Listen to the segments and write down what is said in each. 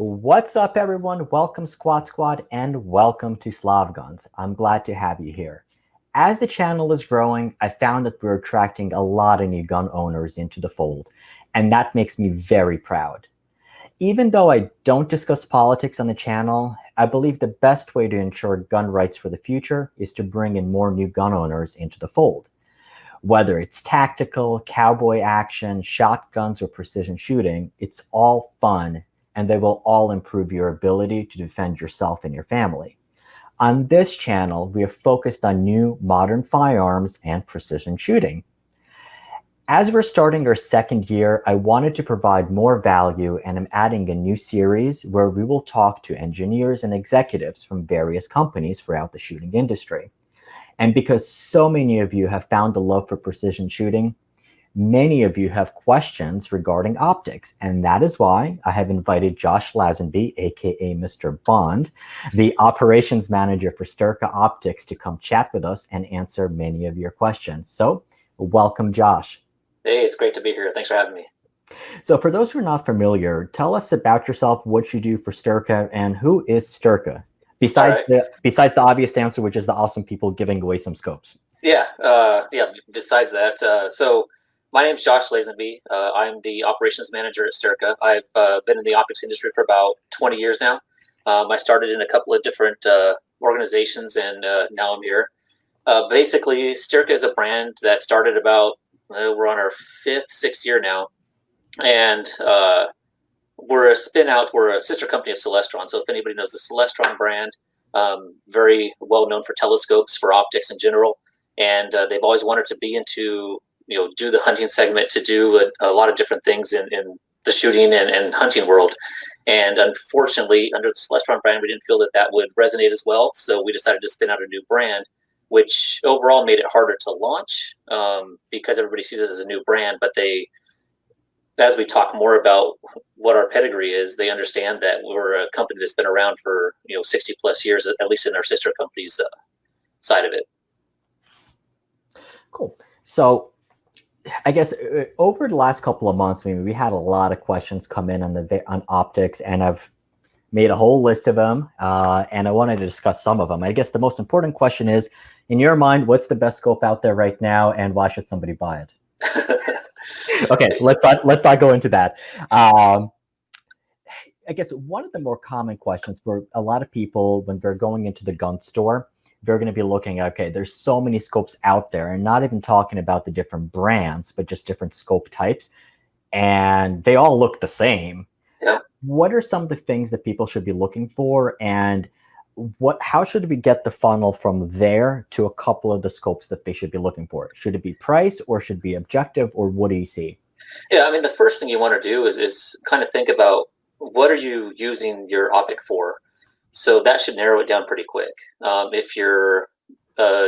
What's up, everyone? Welcome, Squad Squad, and welcome to Slav Guns. I'm glad to have you here. As the channel is growing, I found that we're attracting a lot of new gun owners into the fold, and that makes me very proud. Even though I don't discuss politics on the channel, I believe the best way to ensure gun rights for the future is to bring in more new gun owners into the fold. Whether it's tactical, cowboy action, shotguns, or precision shooting, it's all fun, and they will all improve your ability to defend yourself and your family. On this channel, we have focused on new modern firearms and precision shooting. As we're starting our second year, I wanted to provide more value, and I'm adding a new series where we will talk to engineers and executives from various companies throughout the shooting industry. And because so many of you have found a love for precision shooting, many of you have questions regarding optics, and that is why I have invited Josh Lazenby, aka Mr. Bond, the operations manager for Styrka Optics, to come chat with us and answer many of your questions. So, welcome, Josh. Hey, it's great to be here. Thanks for having me. So for those who are not familiar, tell us about yourself, what you do for Styrka, and who is Styrka? Besides the obvious answer, which is the awesome people giving away some scopes. Yeah. Besides that, so my name's Josh Lazenby. I'm the operations manager at Styrka. I've been in the optics industry for about 20 years now. I started in a couple of different organizations, and now I'm here. Basically, Styrka is a brand that started about, we're on our sixth year now, and we're a spin out. We're a sister company of Celestron. So if anybody knows the Celestron brand, very well known for telescopes, for optics in general, and they've always wanted to be into, do the hunting segment, to do a lot of different things in the shooting and hunting world. And unfortunately, under the Celestron brand, we didn't feel that would resonate as well. So we decided to spin out a new brand, which overall made it harder to launch because everybody sees us as a new brand. But as we talk more about what our pedigree is, they understand that we're a company that's been around for 60 plus years, at least in our sister company's side of it. Cool. So I guess over the last couple of months, we had a lot of questions come in on optics, and I've made a whole list of them, and I wanted to discuss some of them. I guess the most important question is, in your mind, what's the best scope out there right now, and why should somebody buy it? Okay, let's not go into that. I guess one of the more common questions for a lot of people when they're going into the gun store, they're going to be looking at, okay, there's so many scopes out there, and not even talking about the different brands, but just different scope types, and they all look the same. Yeah. What are some of the things that people should be looking for, and how should we get the funnel from there to a couple of the scopes that they should be looking for? Should it be price, or should it be objective, or what do you see? Yeah, I mean, the first thing you want to do is kind of think about, what are you using your optic for? So that should narrow it down pretty quick. If you're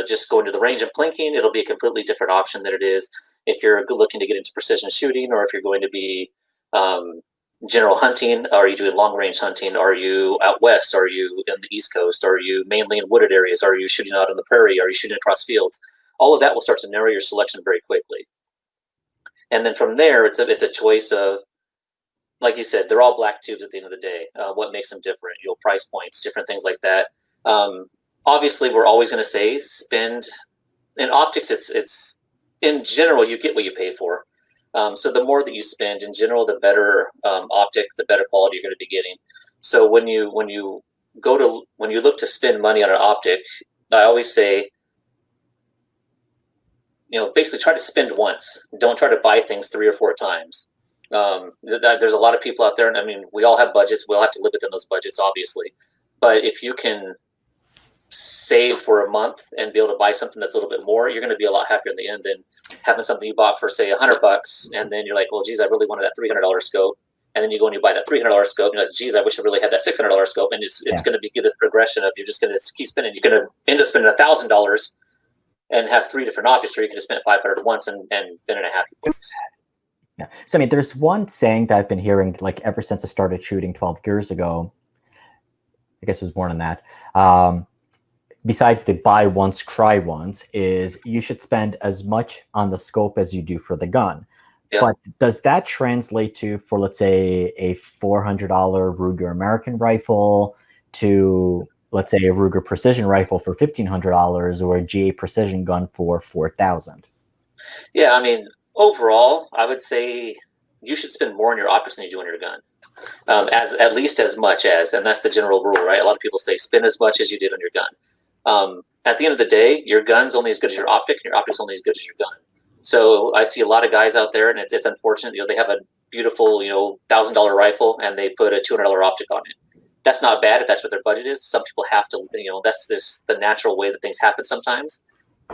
just going to the range and plinking, it'll be a completely different option than it is if you're looking to get into precision shooting, or if you're going to be general hunting. Are you doing long range hunting? Are you out west? Are you in the East Coast? Are you mainly in wooded areas? Are you shooting out on the prairie? Are you shooting across fields? All of that will start to narrow your selection very quickly. And then from there, it's a choice of, like you said, they're all black tubes at the end of the day. What makes them different? Price points, different things like that. Obviously, we're always going to say spend. In optics, it's in general, you get what you pay for. So the more that you spend, in general, the better optic, the better quality you're going to be getting. So when you look to spend money on an optic, I always say, basically try to spend once. Don't try to buy things 3 or 4 times. There's a lot of people out there, and I mean, we all have budgets. We all have to live within those budgets, obviously. But if you can save for a month and be able to buy something that's a little bit more, you're going to be a lot happier in the end than having something you bought for, say, $100, and then you're like, well, geez, I really wanted that $300 scope, and then you go and you buy that $300 scope, and you're like, geez, I wish I really had that $600 scope, and it's going to be this progression of, you're just going to keep spending. You're going to end up spending $1,000 and have 3 different optics, or you can just spend $500 at once and been in a happy place. Yeah. So I mean, there's one saying that I've been hearing like ever since I started shooting 12 years ago. I guess it was more than that. Besides the buy once, cry once, is you should spend as much on the scope as you do for the gun. Yeah. But does that translate to, for let's say, a $400 Ruger American rifle to, let's say, a Ruger precision rifle for $1,500 or a GA precision gun for $4,000? Yeah, I mean, overall, I would say you should spend more on your optics than you do on your gun. As at least as much as, and that's the general rule, right? A lot of people say spend as much as you did on your gun. At the end of the day, your gun's only as good as your optic, and your optic's only as good as your gun. So I see a lot of guys out there, and it's unfortunate. They have a beautiful, $1,000 rifle, and they put a $200 optic on it. That's not bad if that's what their budget is. Some people have to, that's the natural way that things happen sometimes.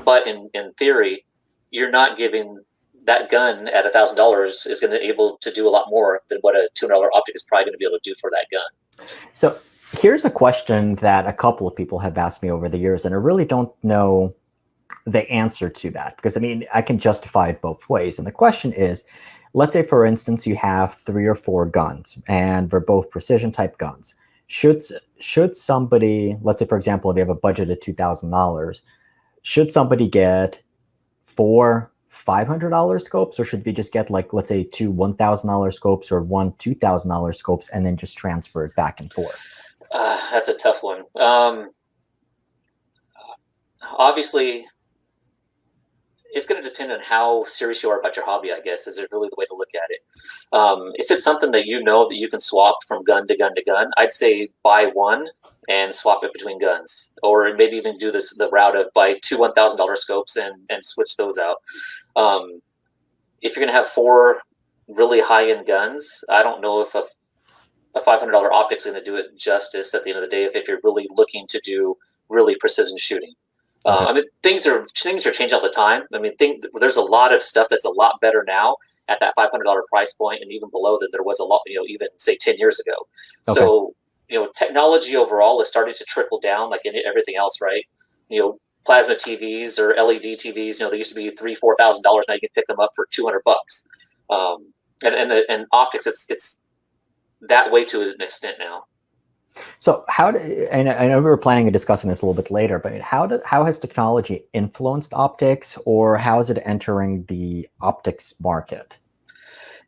But in theory, you're not giving that gun at $1,000 is going to be able to do a lot more than what a $200 optic is probably going to be able to do for that gun. So here's a question that a couple of people have asked me over the years, and I really don't know the answer to that, because I mean, I can justify it both ways. And the question is, let's say, for instance, you have 3 or 4 guns, and they're both precision type guns. Should somebody, let's say, for example, if you have a budget of $2,000, should somebody get 4 $500 scopes, or should we just get, like, let's say, 2 $1,000 scopes or 1 $2,000 scopes and then just transfer it back and forth? That's a tough one. Obviously, it's going to depend on how serious you are about your hobby, I guess, is really the way to look at it. If it's something that that you can swap from gun to gun to gun, I'd say buy one and swap it between guns, or maybe even do the route of buy 2 $1,000 scopes and switch those out. If you're going to have 4 really high-end guns, I don't know if a $500 optic is going to do it justice at the end of the day if you're really looking to do really precision shooting. I mean, things are changing all the time. I mean, there's a lot of stuff that's a lot better now at that $500 price point, and even below that, there was a lot, even say 10 years ago. Okay. So, technology overall is starting to trickle down, like in everything else, right? Plasma TVs or LED TVs, they used to be $3,000-$4,000. Now you can pick them up for $200. And optics, it's that way to an extent now. So and I know we were planning on discussing this a little bit later, but how has technology influenced optics, or how is it entering the optics market?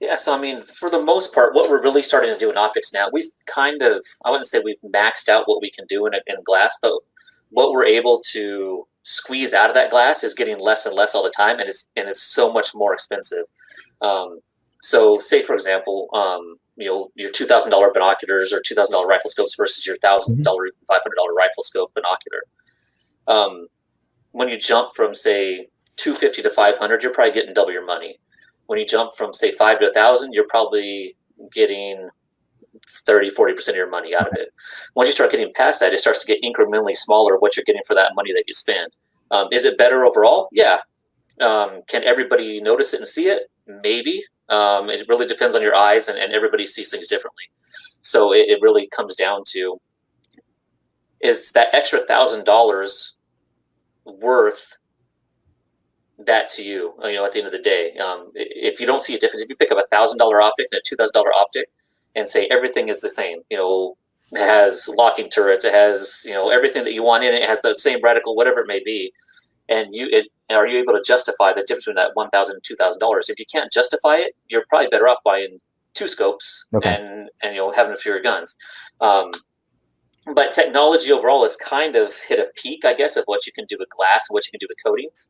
Yeah, so I mean, for the most part, what we're really starting to do in optics now, we've kind of, I wouldn't say we've maxed out what we can do in glass, but what we're able to squeeze out of that glass is getting less and less all the time, and it's so much more expensive. So say, for example, your $2,000 binoculars or $2,000 rifle scopes versus your $1,000, $500 rifle scope binocular. When you jump from, say, $250 to $500, you're probably getting double your money. When you jump from, say, $5 to $1,000, you're probably getting 30-40% of your money out of it. Once you start getting past that, it starts to get incrementally smaller what you're getting for that money that you spend. Is it better overall? Yeah. Can everybody notice it and see it? Maybe. It really depends on your eyes, and everybody sees things differently. So it really comes down to, is that extra $1,000 worth that to you? At the end of the day, if you don't see a difference, if you pick up $1,000 optic and a $2,000 optic, and say everything is the same, it has locking turrets, it has everything that you want in it, it has the same reticle, whatever it may be, and are you able to justify the difference between that $1,000 and $2,000? If you can't justify it, you're probably better off buying 2 scopes and having fewer guns. But technology overall has kind of hit a peak, I guess, of what you can do with glass and what you can do with coatings.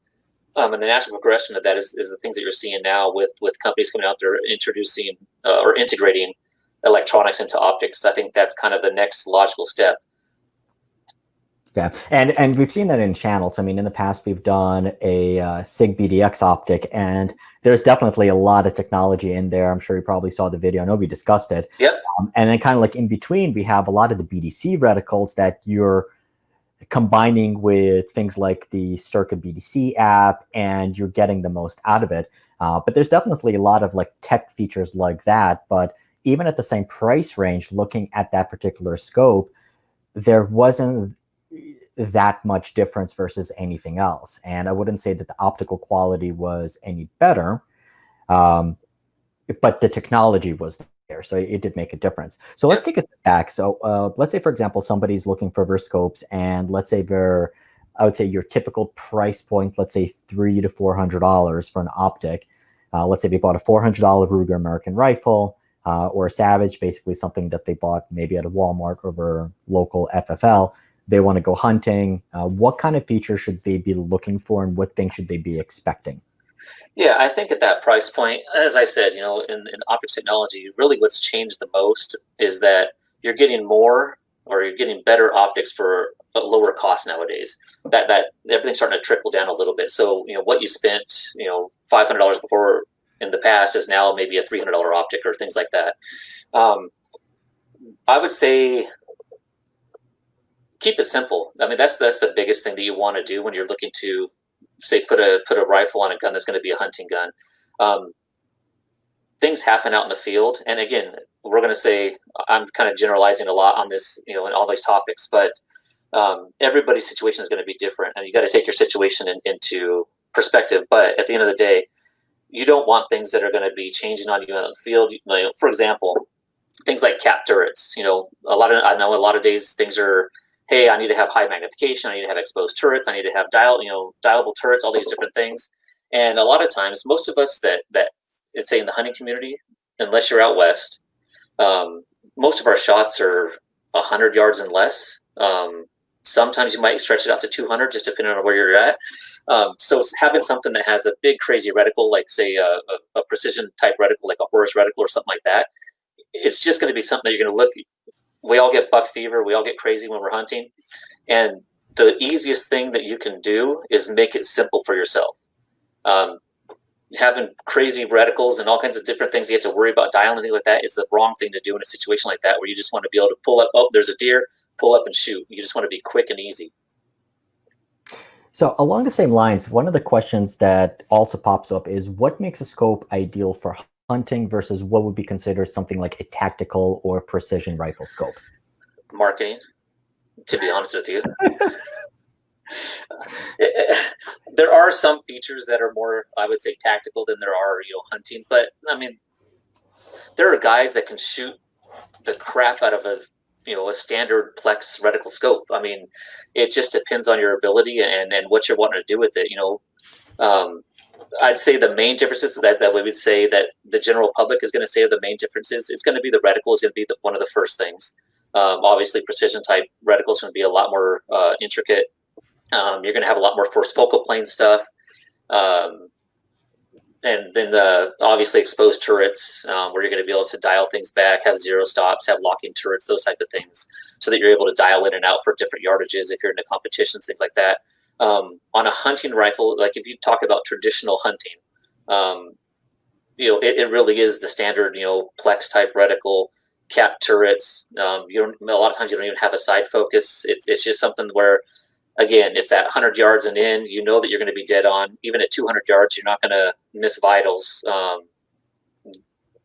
And the natural progression of that is the things that you're seeing now with companies coming out there introducing or integrating electronics into optics. I think that's kind of the next logical step. Yeah, and we've seen that in channels. I mean, in the past, we've done a SIG BDX optic, and there's definitely a lot of technology in there. I'm sure you probably saw the video. I know we discussed it. Yep. And then kind of like in between, we have a lot of the BDC reticles that you're combining with things like the Styrka BDC app, and you're getting the most out of it. But there's definitely a lot of like tech features like that. But even at the same price range, looking at that particular scope, there wasn't that much difference versus anything else. And I wouldn't say that the optical quality was any better, but the technology was there. So it did make a difference. So let's take a step back. So let's say, for example, somebody's looking for their scopes, and let's say I would say your typical price point, let's say $300 to $400 for an optic. Let's say they bought a $400 Ruger American rifle or a Savage, basically something that they bought maybe at a Walmart over local FFL. They want to go hunting. What kind of features should they be looking for, and what things should they be expecting? Yeah, I think at that price point, as I said, in optics technology, really what's changed the most is that you're getting more, or you're getting better optics for a lower cost nowadays. That everything's starting to trickle down a little bit. So what you spent $500 before in the past is now maybe a $300 optic or things like that. I would say keep it simple. I mean, that's the biggest thing that you want to do when you're looking to, say, put a rifle on a gun that's going to be a hunting gun. Things happen out in the field, and again, we're going to say, I'm kind of generalizing a lot on this, in all these topics, but everybody's situation is going to be different, and you got to take your situation into perspective. But at the end of the day, you don't want things that are going to be changing on you in the field. For example, things like cap turrets. I know a lot of days things are, hey, I need to have high magnification, I need to have exposed turrets, I need to have dialable turrets, all these different things. And a lot of times, most of us that let's say in the hunting community, unless you're out west, most of our shots are 100 yards and less. Sometimes you might stretch it out to 200, just depending on where you're at. So having something that has a big crazy reticle, like say a precision type reticle, like a Horus reticle or something like that, it's just going to be something that you're going to look. We all get buck fever. We all get crazy when we're hunting. And the easiest thing that you can do is make it simple for yourself. Having crazy reticles and all kinds of different things you have to worry about dialing and things like that is the wrong thing to do in a situation like that, where you just want to be able to pull up, oh, there's a deer, pull up and shoot. You just want to be quick and easy. So along the same lines, one of the questions that also pops up is what makes a scope ideal for hunting versus what would be considered something like a tactical or precision rifle scope? Marketing, to be honest with you. There are some features that are more, I would say, tactical than there are, hunting. But I mean, there are guys that can shoot the crap out of a standard Plex reticle scope. I mean, it just depends on your ability and what you're wanting to do with it. I'd say the main differences that we would say that the general public is going to say are the main differences. It's going to be the reticle is going to be one of the first things. Obviously, precision type reticle is going to be a lot more intricate. You're going to have a lot more force focal plane stuff. And then obviously exposed turrets, where you're going to be able to dial things back, have zero stops, have locking turrets, those type of things, so that you're able to dial in and out for different yardages if you're into competitions, things like that. On a hunting rifle, like if you talk about traditional hunting, it really is the standard, Plex type reticle, cap turrets. A lot of times you don't even have a side focus. It's just something where, again, it's that 100 yards and in, that you're going to be dead on. Even at 200 yards, you're not going to miss vitals.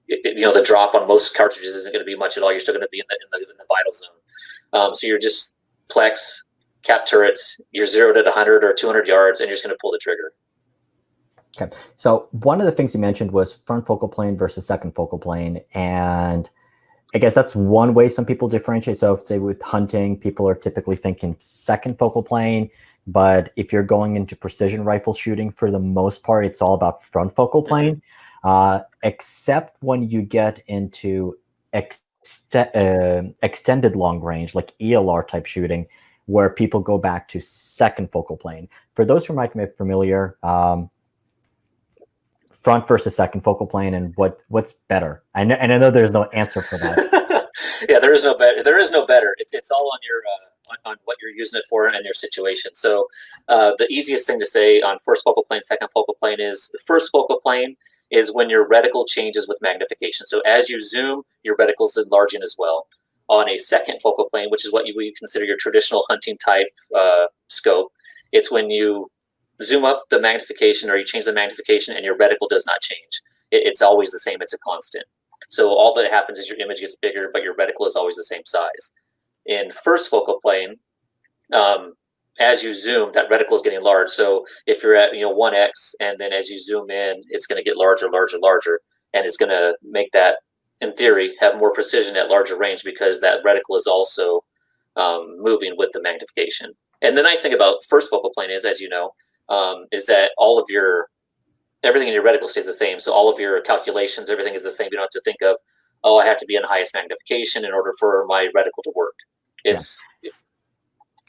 The drop on most cartridges isn't going to be much at all. You're still going to be in the vital zone. So you're just Plex, cap turrets, you're zeroed at 100 or 200 yards, and you're just going to pull the trigger. Okay. So one of the things you mentioned was front focal plane versus second focal plane. And I guess that's one way some people differentiate. So if, say, with hunting, people are typically thinking second focal plane, but if you're going into precision rifle shooting, for the most part, it's all about front focal plane, except when you get into extended long range, like ELR type shooting, where people go back to second focal plane. For those who might be familiar, front versus second focal plane, and what's better? I know there's no answer for that. Yeah, there is no better. There is no better. It's all on your on what you're using it for and your situation. So the easiest thing to say on first focal plane, second focal plane is the first focal plane is when your reticle changes with magnification. So as you zoom, your reticle is enlarging as well. On a second focal plane, which is what we consider your traditional hunting type scope, it's when you zoom up the magnification or you change the magnification and your reticle does not change. It's always the same. It's a constant. So all that happens is your image gets bigger, but your reticle is always the same size. In first focal plane, as you zoom, that reticle is getting large. So if you're at 1x, and then as you zoom in, it's going to get larger, larger, larger, and it's going to make that, in theory, have more precision at larger range because that reticle is also moving with the magnification. And the nice thing about first focal plane is, as you know, is that all of your everything in your reticle stays the same. So all of your calculations, everything is the same. You don't have to think of, oh, I have to be in highest magnification in order for my reticle to work. It's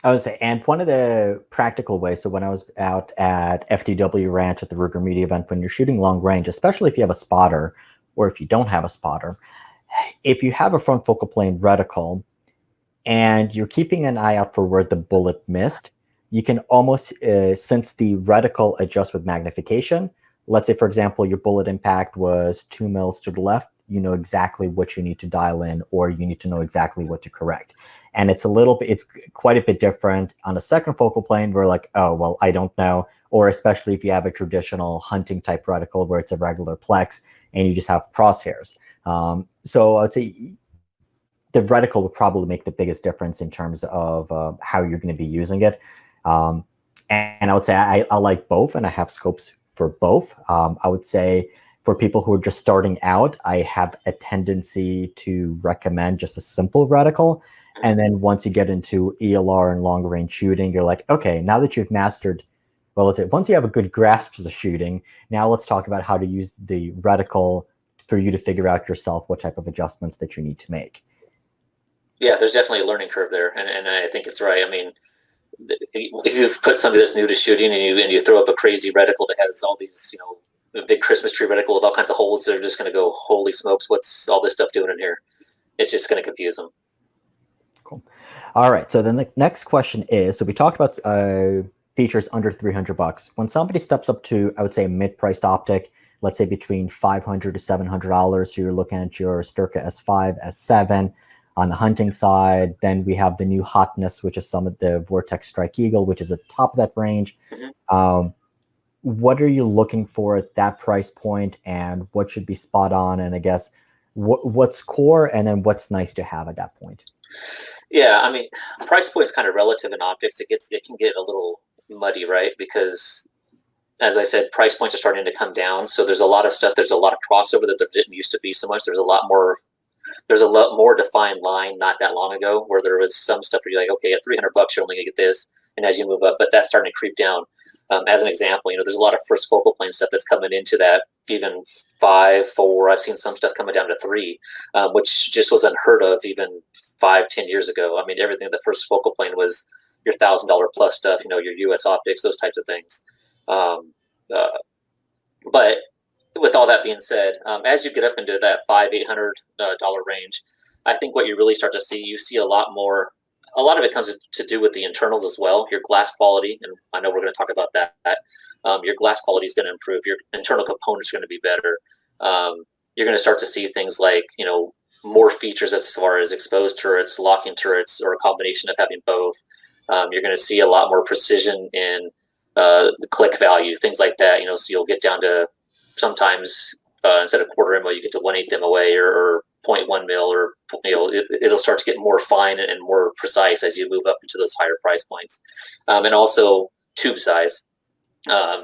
I would say, and one of the practical ways, so when I was out at FTW Ranch at the Ruger Media event, when you're shooting long range, especially if you have a spotter or if you don't have a spotter, if you have a front focal plane reticle and you're keeping an eye out for where the bullet missed, you can almost, since the reticle adjusts with magnification, let's say, for example, your bullet impact was 2 mils to the left, you know exactly what you need to dial in, or you need to know exactly what to correct. And it's quite a bit different on a second focal plane where like, oh, well, I don't know. Or especially if you have a traditional hunting type reticle where it's a regular plex and you just have crosshairs. So I'd say the reticle would probably make the biggest difference in terms of how you're going to be using it. And I would say I like both, and I have scopes for both. I would say for people who are just starting out, I have a tendency to recommend just a simple reticle. And then once you get into ELR and long range shooting, you're like, okay, now that you've mastered, well, let's say once you have a good grasp of shooting, now let's talk about how to use the reticle for you to figure out yourself what type of adjustments that you need to make. Yeah, there's definitely a learning curve there, and I think it's right. I mean, if you've put somebody that's new to shooting and you throw up a crazy reticle that has all these, you know, a big Christmas tree reticle with all kinds of holes, they're just going to go, holy smokes, what's all this stuff doing in here? It's just going to confuse them. Cool. All right. So then the next question is, so we talked about features under $300. When somebody steps up to, I would say, mid-priced optic, let's say between $500 to $700, so you're looking at your Styrka S5, S7. On the hunting side, then we have the new hotness, which is some of the Vortex Strike Eagle, which is at the top of that range. Mm-hmm. What are you looking for at that price point, and what should be spot on? And I guess what's core, and then what's nice to have at that point? Yeah, I mean, price point's kind of relative in optics. It can get a little muddy, right? Because as I said, price points are starting to come down. So there's a lot of stuff. There's a lot of crossover that there didn't used to be so much. There's a lot more defined line not that long ago where there was some stuff where you're like, okay, at $300 you're only gonna get this, and as you move up, but that's starting to creep down. As an example, you know, there's a lot of first focal plane stuff that's coming into that, even 5, 4. I've seen some stuff coming down to 3, which just was unheard of even 5, 10 years ago. I mean, everything, the first focal plane was your $1,000 plus stuff, you know, your US optics, those types of things. But with all that being said, as you get up into that $500-800 range, I think what you really start to see, you see a lot more. A lot of it comes to do with the internals as well. Your glass quality, and I know we're going to talk about that. Your glass quality is going to improve. Your internal components are going to be better. You're going to start to see things like, you know, more features as far as exposed turrets, locking turrets, or a combination of having both. You're going to see a lot more precision in the click value, things like that. You know, so you'll get down to sometimes instead of quarter MO, you get to 1/8 MOA or 0.1 mil, or, you know, it'll start to get more fine and more precise as you move up into those higher price points. And also tube size.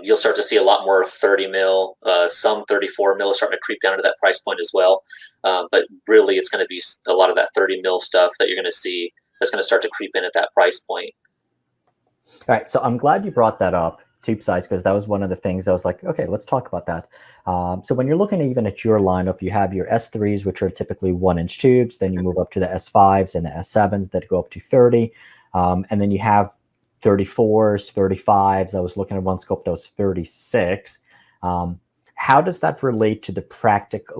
You'll start to see a lot more 30 mil, some 34 mil starting to creep down to that price point as well. But really, it's going to be a lot of that 30 mil stuff that you're going to see that's going to start to creep in at that price point. All right, so I'm glad you brought that up, tube size, because that was one of the things I was like, okay, let's talk about that. So when you're looking even at your lineup, you have your S3s, which are typically 1-inch tubes. Then you move up to the S5s and the S7s that go up to 30. And then you have 34s, 35s. I was looking at one scope that was 36. How does that relate to the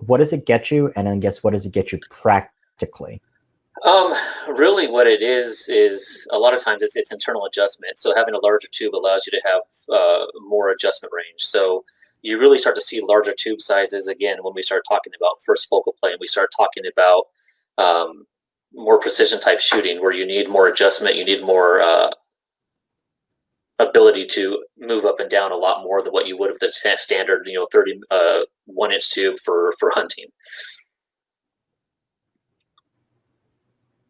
what does it get you? And then guess what does it get you practically? Really what it is a lot of times it's internal adjustment. So having a larger tube allows you to have more adjustment range. So you really start to see larger tube sizes again when we start talking about first focal plane. We start talking about more precision type shooting where you need more adjustment, you need more ability to move up and down a lot more than what you would have the standard, you know, 30 1-inch tube for hunting.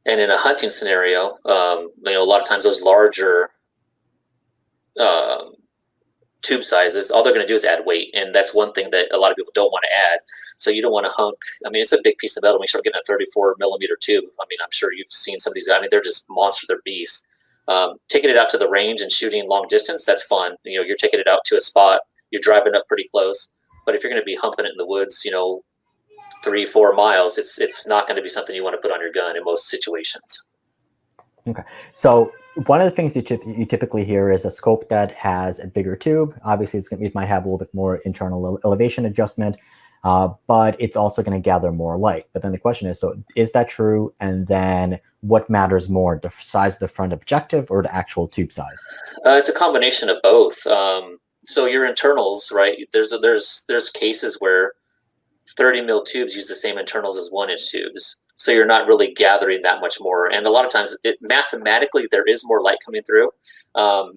And in a hunting scenario, you know, a lot of times those larger tube sizes, all they're going to do is add weight, and that's one thing that a lot of people don't want to add. So you don't want to hunk. I mean, it's a big piece of metal when you start getting a 34 millimeter tube. I mean, I'm sure you've seen some of these guys. I mean, they're just monsters. They're beasts. Taking it out to the range and shooting long distance, that's fun. You know, you're taking it out to a spot you're driving up pretty close. But if you're going to be humping it in the woods, 3-4 miles, it's not going to be something you want to put on your gun in most situations. Okay, so one of the things you typically hear is a scope that has a bigger tube. Obviously, it might have a little bit more internal elevation adjustment, but it's also going to gather more light. But then the question is, so is that true? And then what matters more, the size of the front objective or the actual tube size? It's a combination of both. So your internals, right? There's cases where 30 mil tubes use the same internals as 1-inch tubes. So you're not really gathering that much more. And a lot of times, mathematically, there is more light coming through.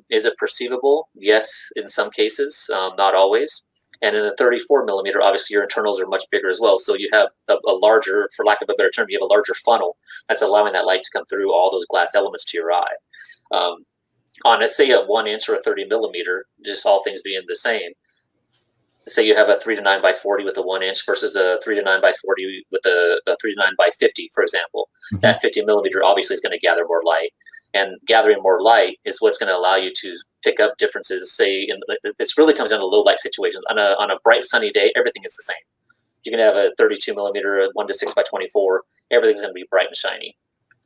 Is it perceivable? Yes, in some cases, not always. And in the 34 millimeter, obviously, your internals are much bigger as well. So you have a larger, for lack of a better term, you have a larger funnel that's allowing that light to come through all those glass elements to your eye. On, let's say, a 1-inch or a 30 millimeter, just all things being the same, say you have a 3 to 9 by 40 with a 1-inch versus a 3 to 9 by 40 with a 3 to 9 by 50, for example. Mm-hmm. That 50 millimeter obviously is going to gather more light, and gathering more light is what's going to allow you to pick up differences. Say, it really comes down to low light situations. On a bright sunny day, everything is the same. You can have a 32 millimeter, a 1 to 6 by 24. Everything's going to be bright and shiny.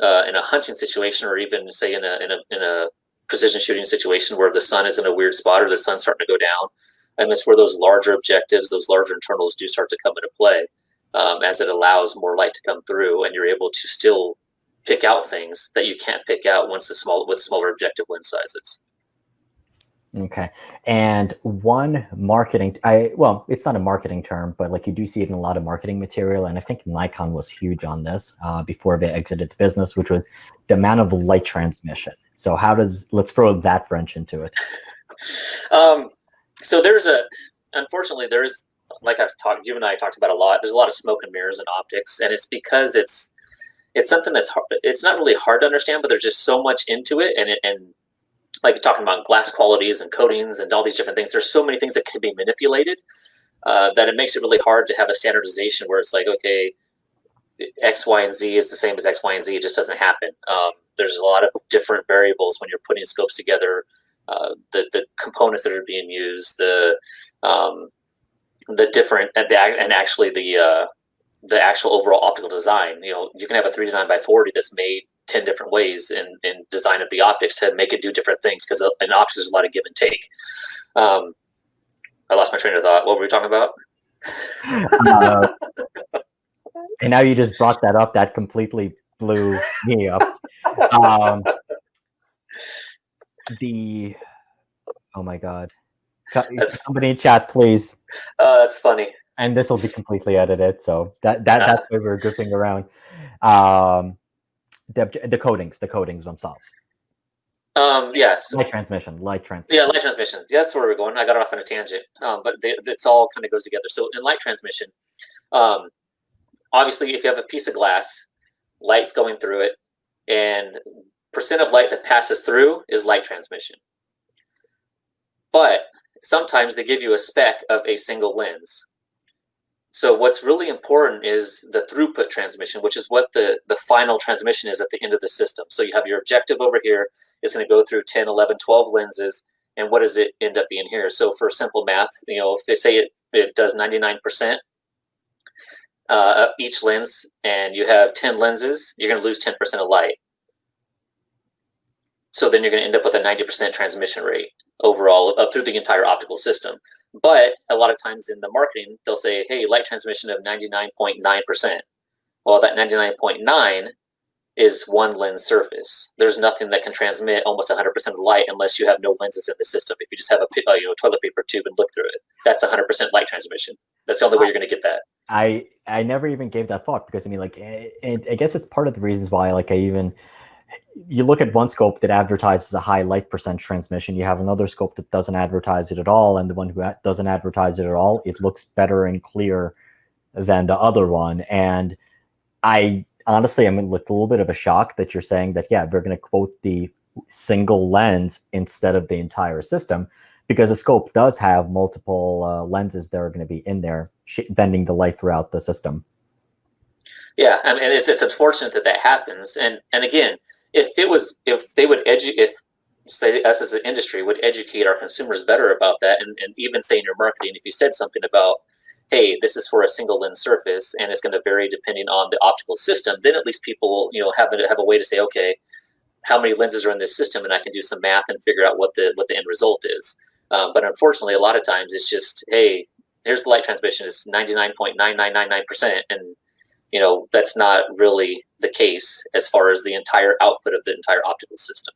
In a hunting situation, or even say in a precision shooting situation where the sun is in a weird spot or the sun's starting to go down. And that's where those larger objectives, those larger internals do start to come into play, as it allows more light to come through, and you're able to still pick out things that you can't pick out with smaller objective lens sizes. Okay. And one marketing, it's not a marketing term, but like you do see it in a lot of marketing material. And I think Nikon was huge on this before they exited the business, which was the amount of light transmission. So let's throw that wrench into it. So unfortunately, like you and I talked about a lot, there's a lot of smoke and mirrors in optics, and it's because it's something that's hard, it's not really hard to understand, but there's just so much into it, and like talking about glass qualities and coatings and all these different things, there's so many things that can be manipulated that it makes it really hard to have a standardization where it's like, okay, X, Y, and Z is the same as X, Y, and Z. It just doesn't happen. There's a lot of different variables when you're putting scopes together. The components that are being used, the different, and actually the actual overall optical design. You can have a 3 to 9 by 40 that's made 10 different ways in design of the optics to make it do different things, because in optics there's a lot of give and take. I lost my train of thought. What were we talking about? And now you just brought that up. That completely blew me up. Oh my God. Somebody in chat, please. That's funny. And this will be completely edited, so that's why we're goofing around. The coatings themselves. Yes. Light transmission. Yeah, light transmission. Yeah, that's where we're going. I got off on a tangent, but it's all kind of goes together. So in light transmission, obviously, if you have a piece of glass, light's going through it, and percent of light that passes through is light transmission. But sometimes they give you a spec of a single lens. So what's really important is the throughput transmission, which is what the final transmission is at the end of the system. So you have your objective over here. It's going to go through 10, 11, 12 lenses. And what does it end up being here? So for simple math, if they say it does 99% each lens, and you have 10 lenses, you're going to lose 10% of light. So then you're going to end up with a 90% transmission rate overall through the entire optical system. But a lot of times in the marketing, they'll say, hey, light transmission of 99.9%. Well, that 99.9 is one lens surface. There's nothing that can transmit almost 100% of light unless you have no lenses in the system. If you just have a toilet paper tube and look through it, that's 100% light transmission. That's the only way you're going to get that. I never even gave that thought, because I guess it's part of the reasons why you look at one scope that advertises a high light percent transmission, you have another scope that doesn't advertise it at all, and the one who doesn't advertise it at all, it looks better and clear than the other one. And I honestly am a little bit of a shock that you're saying that, yeah, they're going to quote the single lens instead of the entire system, because a scope does have multiple lenses that are going to be in there, bending the light throughout the system. Yeah, I mean, it's unfortunate that happens. And again, if say us as an industry would educate our consumers better about that, and even say in your marketing, if you said something about, hey, this is for a single lens surface and it's going to vary depending on the optical system, then at least people, have a way to say, okay, how many lenses are in this system, and I can do some math and figure out what the end result is. But unfortunately, a lot of times it's just, hey, here's the light transmission, it's 99.9999%, and that's not really the case as far as the entire output of the entire optical system.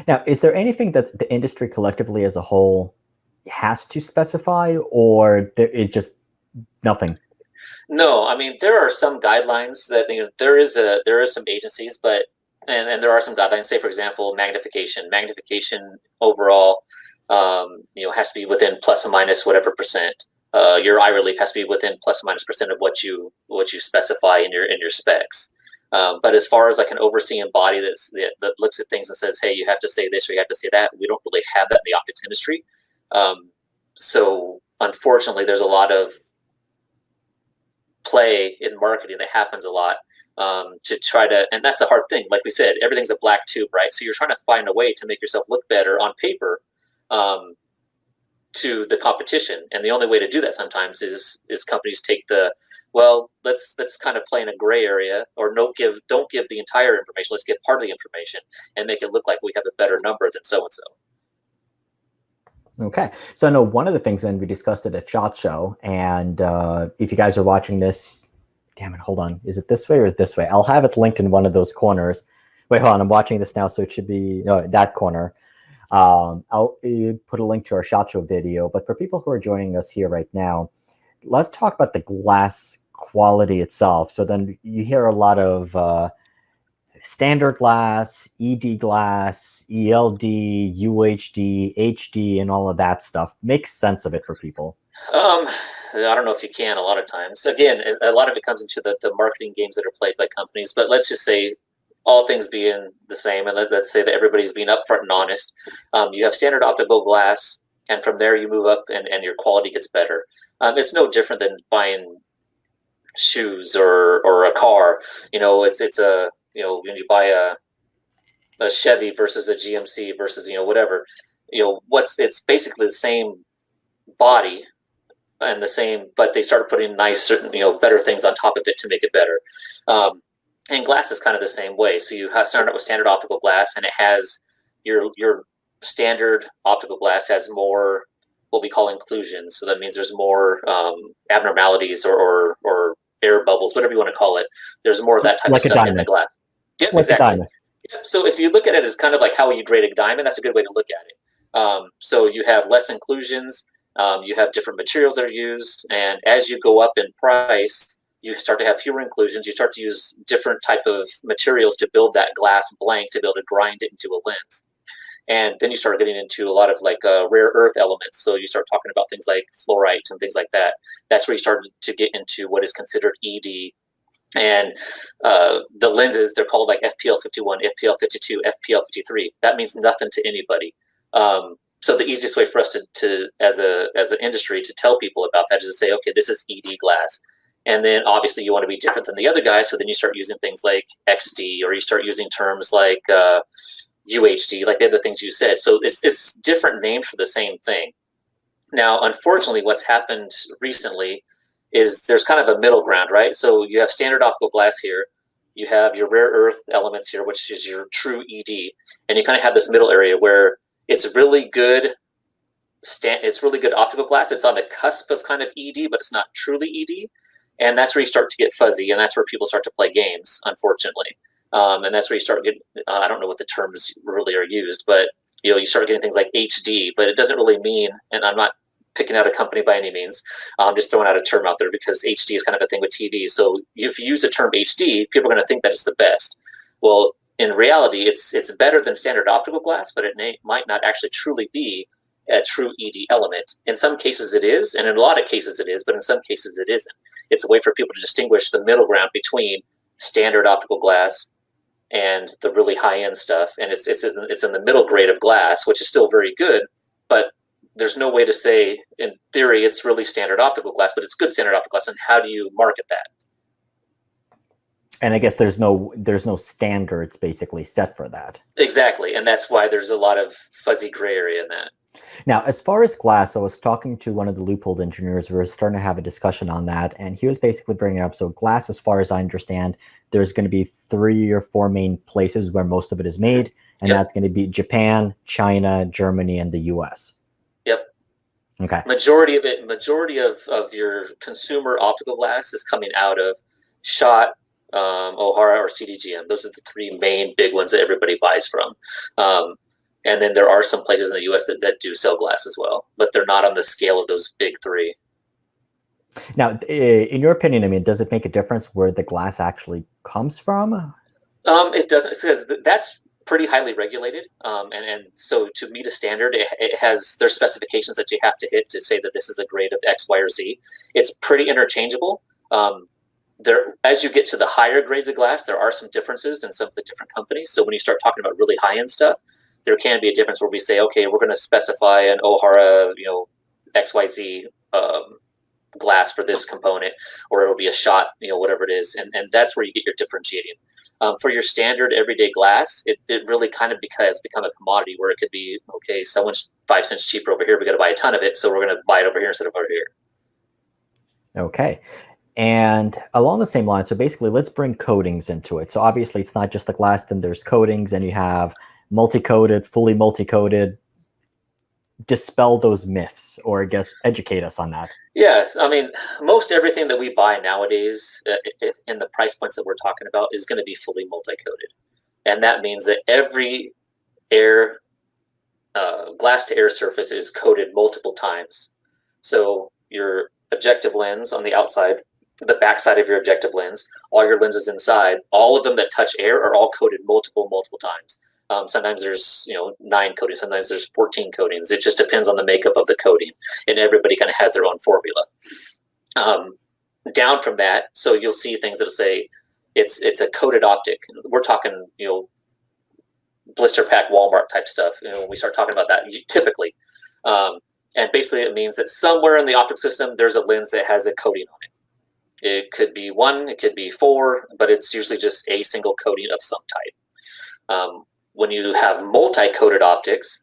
Now, is there anything that the industry collectively as a whole has to specify, or it's just nothing? No, I mean, there are some guidelines that there is some agencies, but and there are some guidelines. Say, for example, magnification. Magnification overall, has to be within plus or minus whatever percent. Your eye relief has to be within plus or minus percent of what you specify in your specs. But as far as like an overseeing body that looks at things and says, hey, you have to say this or you have to say that, we don't really have that in the optics industry. So unfortunately, there's a lot of play in marketing that happens a lot to try to, and that's the hard thing. Like we said, everything's a black tube, right? So you're trying to find a way to make yourself look better on paper to the competition, and the only way to do that sometimes is companies take let's kind of play in a gray area, or don't give the entire information. Let's get part of the information and make it look like we have a better number than so and so. Okay, so I know one of the things when we discussed it at SHOT Show, and if you guys are watching this, damn it, hold on, is it this way or this way? I'll have it linked in one of those corners. Wait, hold on, I'm watching this now, so it should be that corner. I'll put a link to our SHOT Show video, but for people who are joining us here right now, let's talk about the glass quality itself. So then you hear a lot of standard glass, ED glass, ELD, UHD, HD, and all of that stuff. Make sense of it for people. I don't know if you can a lot of times. Again, a lot of it comes into the marketing games that are played by companies, but let's just say all things being the same, and let's say that everybody's being upfront and honest. You have standard optical glass, and from there you move up and your quality gets better. It's no different than buying shoes or a car. It's a when you buy a Chevy versus a GMC versus whatever, it's basically the same body and the same, but they started putting nice certain better things on top of it to make it better. And glass is kind of the same way. So you start out with standard optical glass, and it has your standard optical glass has more what we call inclusions. So that means there's more abnormalities or air bubbles, whatever you want to call it. There's more of that type of stuff in the glass. Yeah, like exactly. So if you look at it as kind of like how you grade a diamond, that's a good way to look at it. So you have less inclusions, you have different materials that are used, and as you go up in price, you start to have fewer inclusions. You start to use different type of materials to build that glass blank to be able to grind it into a lens. And then you start getting into a lot of like rare earth elements. So you start talking about things like fluorite and things like that. That's where you start to get into what is considered ED. And the lenses, they're called like FPL 51, FPL 52, FPL 53. That means nothing to anybody. So the easiest way for us to as an industry to tell people about that is to say, okay, this is ED glass. And then obviously you want to be different than the other guys. So then you start using things like XD, or you start using terms like UHD, like the other things you said. So it's different names for the same thing. Now, unfortunately, what's happened recently is there's kind of a middle ground, right? So you have standard optical glass here. You have your rare earth elements here, which is your true ED. And you kind of have this middle area where it's really good. It's really good optical glass. It's on the cusp of kind of ED, but it's not truly ED. And that's where you start to get fuzzy, and that's where people start to play games, unfortunately. And that's where you start getting, I don't know what the terms really are used, but you start getting things like HD, but it doesn't really mean, and I'm not picking out a company by any means, I'm just throwing out a term out there because HD is kind of a thing with TV. So if you use the term HD, people are going to think that it's the best. Well, in reality, it's better than standard optical glass, but it might not actually truly be a true ED element. In some cases it is, and in a lot of cases it is, but in some cases it isn't. It's a way for people to distinguish the middle ground between standard optical glass and the really high-end stuff. And it's in the middle grade of glass, which is still very good, but there's no way to say, in theory, it's really standard optical glass, but it's good standard optical glass, and how do you market that? And I guess there's no standards basically set for that. Exactly, and that's why there's a lot of fuzzy gray area in that. Now, as far as glass, I was talking to one of the Loophole engineers. We were starting to have a discussion on that, and he was basically bringing up, so glass, as far as I understand, there's going to be 3 or 4 main places where most of it is made, and Yep. that's going to be Japan, China, Germany, and the US. Yep. Okay. Majority of your consumer optical glass is coming out of SHOT, Ohara, or CDGM. Those are the 3 main big ones that everybody buys from. And then there are some places in the U.S. that do sell glass as well, but they're not on the scale of those big 3. Now, in your opinion, I mean, does it make a difference where the glass actually comes from? It doesn't, because that's pretty highly regulated, and so to meet a standard, it has there's specifications that you have to hit to say that this is a grade of X, Y, or Z. It's pretty interchangeable. As you get to the higher grades of glass, there are some differences in some of the different companies. So when you start talking about really high end stuff, there can be a difference where we say, okay, we're going to specify an Ohara, XYZ glass for this component, or it'll be a SHOT, whatever it is, and that's where you get your differentiating. For your standard everyday glass, it really kind of has become a commodity where it could be, okay, someone's 5 cents cheaper over here, we got to buy a ton of it, so we're going to buy it over here instead of over here. Okay. And along the same line, so basically let's bring coatings into it. So obviously it's not just the glass, then there's coatings, and you have multi-coated, fully multi-coated. Dispel those myths, or I guess educate us on that. Yes, I mean, most everything that we buy nowadays in the price points that we're talking about is going to be fully multi-coated. And that means that every glass to air surface is coated multiple times. So your objective lens on the outside, the backside of your objective lens, all your lenses inside, all of them that touch air are all coated multiple times. Sometimes there's 9 coatings, sometimes there's 14 coatings. It just depends on the makeup of the coating, and everybody kind of has their own formula. Down from that, so you'll see things that'll say it's a coated optic. We're talking blister pack Walmart type stuff. When we start talking about that, typically, and basically it means that somewhere in the optic system there's a lens that has a coating on it. It could be 1, it could be 4, but it's usually just a single coating of some type. When you have multi-coated optics,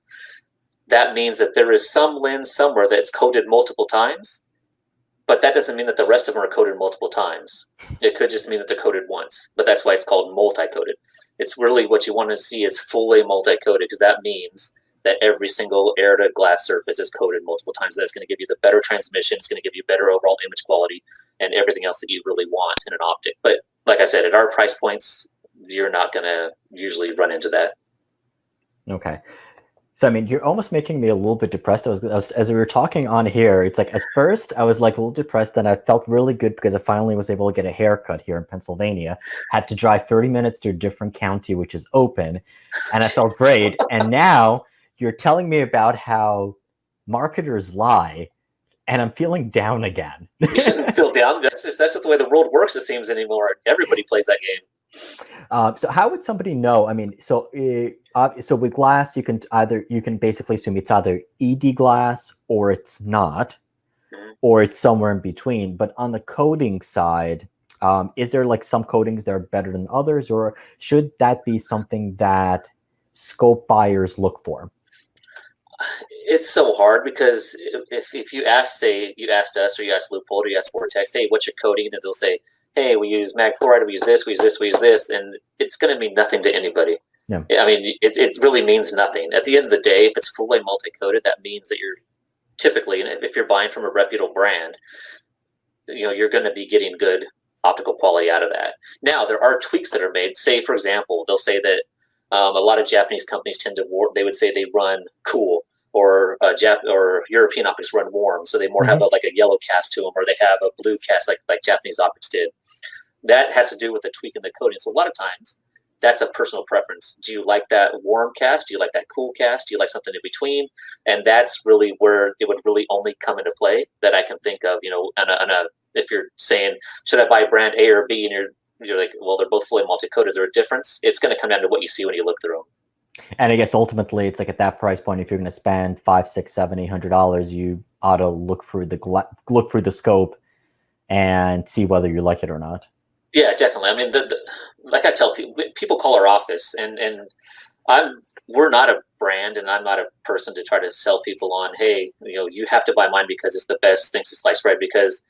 that means that there is some lens somewhere that's coated multiple times, but that doesn't mean that the rest of them are coated multiple times. It could just mean that they're coated once, but that's why it's called multi-coated. It's really what you want to see is fully multi-coated, because that means that every single air to glass surface is coated multiple times. That's going to give you the better transmission. It's going to give you better overall image quality and everything else that you really want in an optic. But like I said, at our price points, you're not going to usually run into that. Okay. So, I mean, you're almost making me a little bit depressed. As we were talking on here, it's like at first I was like a little depressed, and I felt really good because I finally was able to get a haircut here in Pennsylvania. Had to drive 30 minutes to a different county, which is open, and I felt great. And now you're telling me about how marketers lie, and I'm feeling down again. You shouldn't feel down. That's just the way the world works, it seems, anymore. Everybody plays that game. So how would somebody know? I mean, so with glass, you can basically assume it's either ED glass or it's not, or it's somewhere in between. But on the coating side, is there like some coatings that are better than others, or should that be something that scope buyers look for? It's so hard because if you asked us, or you asked Loophole, or you asked Vortex, hey, what's your coating? And they'll say, hey, we use mag fluoride, we use this, we use this, we use this, and it's going to mean nothing to anybody. Yeah. I mean, it really means nothing. At the end of the day, if it's fully multi-coated, that means that you're typically, if you're buying from a reputable brand, you're going to be getting good optical quality out of that. Now, there are tweaks that are made. Say, for example, they'll say that a lot of Japanese companies they would say they run cool, or European optics run warm, so they more have a yellow cast to them, or they have a blue cast like Japanese optics did. That has to do with the tweak in the coating. So a lot of times, that's a personal preference. Do you like that warm cast? Do you like that cool cast? Do you like something in between? And that's really where it would really only come into play that I can think of. If you're saying, should I buy brand A or B, and you're like, well, they're both fully multi-coated. Is there a difference? It's going to come down to what you see when you look through them. And I guess ultimately, it's like at that price point, if you're going to spend $500, $600, $700, $800, you ought to look through the scope and see whether you like it or not. Yeah, definitely. I mean, like I tell people, people call our office, and we're not a brand, and I'm not a person to try to sell people on. Hey, you have to buy mine because it's the best thing since sliced bread. Because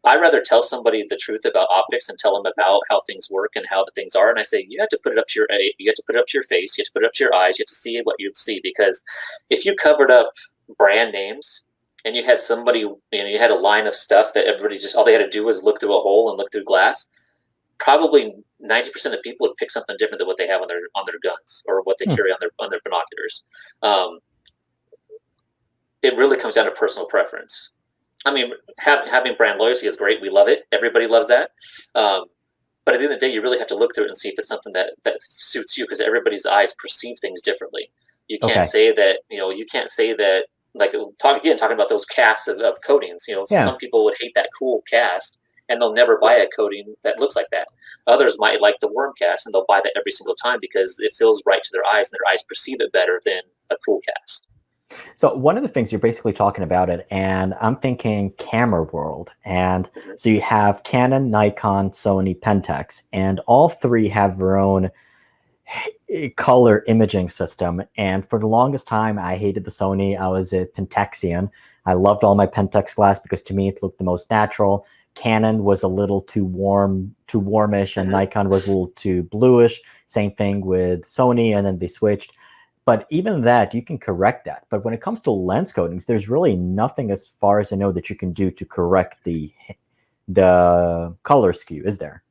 I rather tell somebody the truth about optics and tell them about how things work and how the things are. And I say, you have to put it up to you have to put it up to your face, you have to put it up to your eyes, you have to see what you'd see. Because if you covered up brand names and you had somebody, you had a line of stuff that everybody just all they had to do was look through a hole and look through glass, probably 90% of people would pick something different than what they have on their guns or what they carry on their binoculars. It really comes down to personal preference. I mean, having brand loyalty is great. We love it. Everybody loves that. But at the end of the day, you really have to look through it and see if it's something that suits you, because everybody's eyes perceive things differently. You can't say that, you can't say that, like, talking about those casts of coatings. Some people would hate that cool cast and they'll never buy a coating that looks like that. Others might like the worm cast and they'll buy that every single time because it feels right to their eyes and their eyes perceive it better than a cool cast. So one of the things you're basically talking about it, and I'm thinking camera world. And so you have Canon, Nikon, Sony, Pentax, and all three have their own color imaging system. And for the longest time, I hated the Sony. I was a Pentaxian. I loved all my Pentax glass because to me it looked the most natural. Canon was a little too warmish, and Nikon was a little too bluish. Same thing with Sony, and then they switched. But even that, you can correct that. But when it comes to lens coatings, there's really nothing, as far as I know, that you can do to correct the color skew, is there?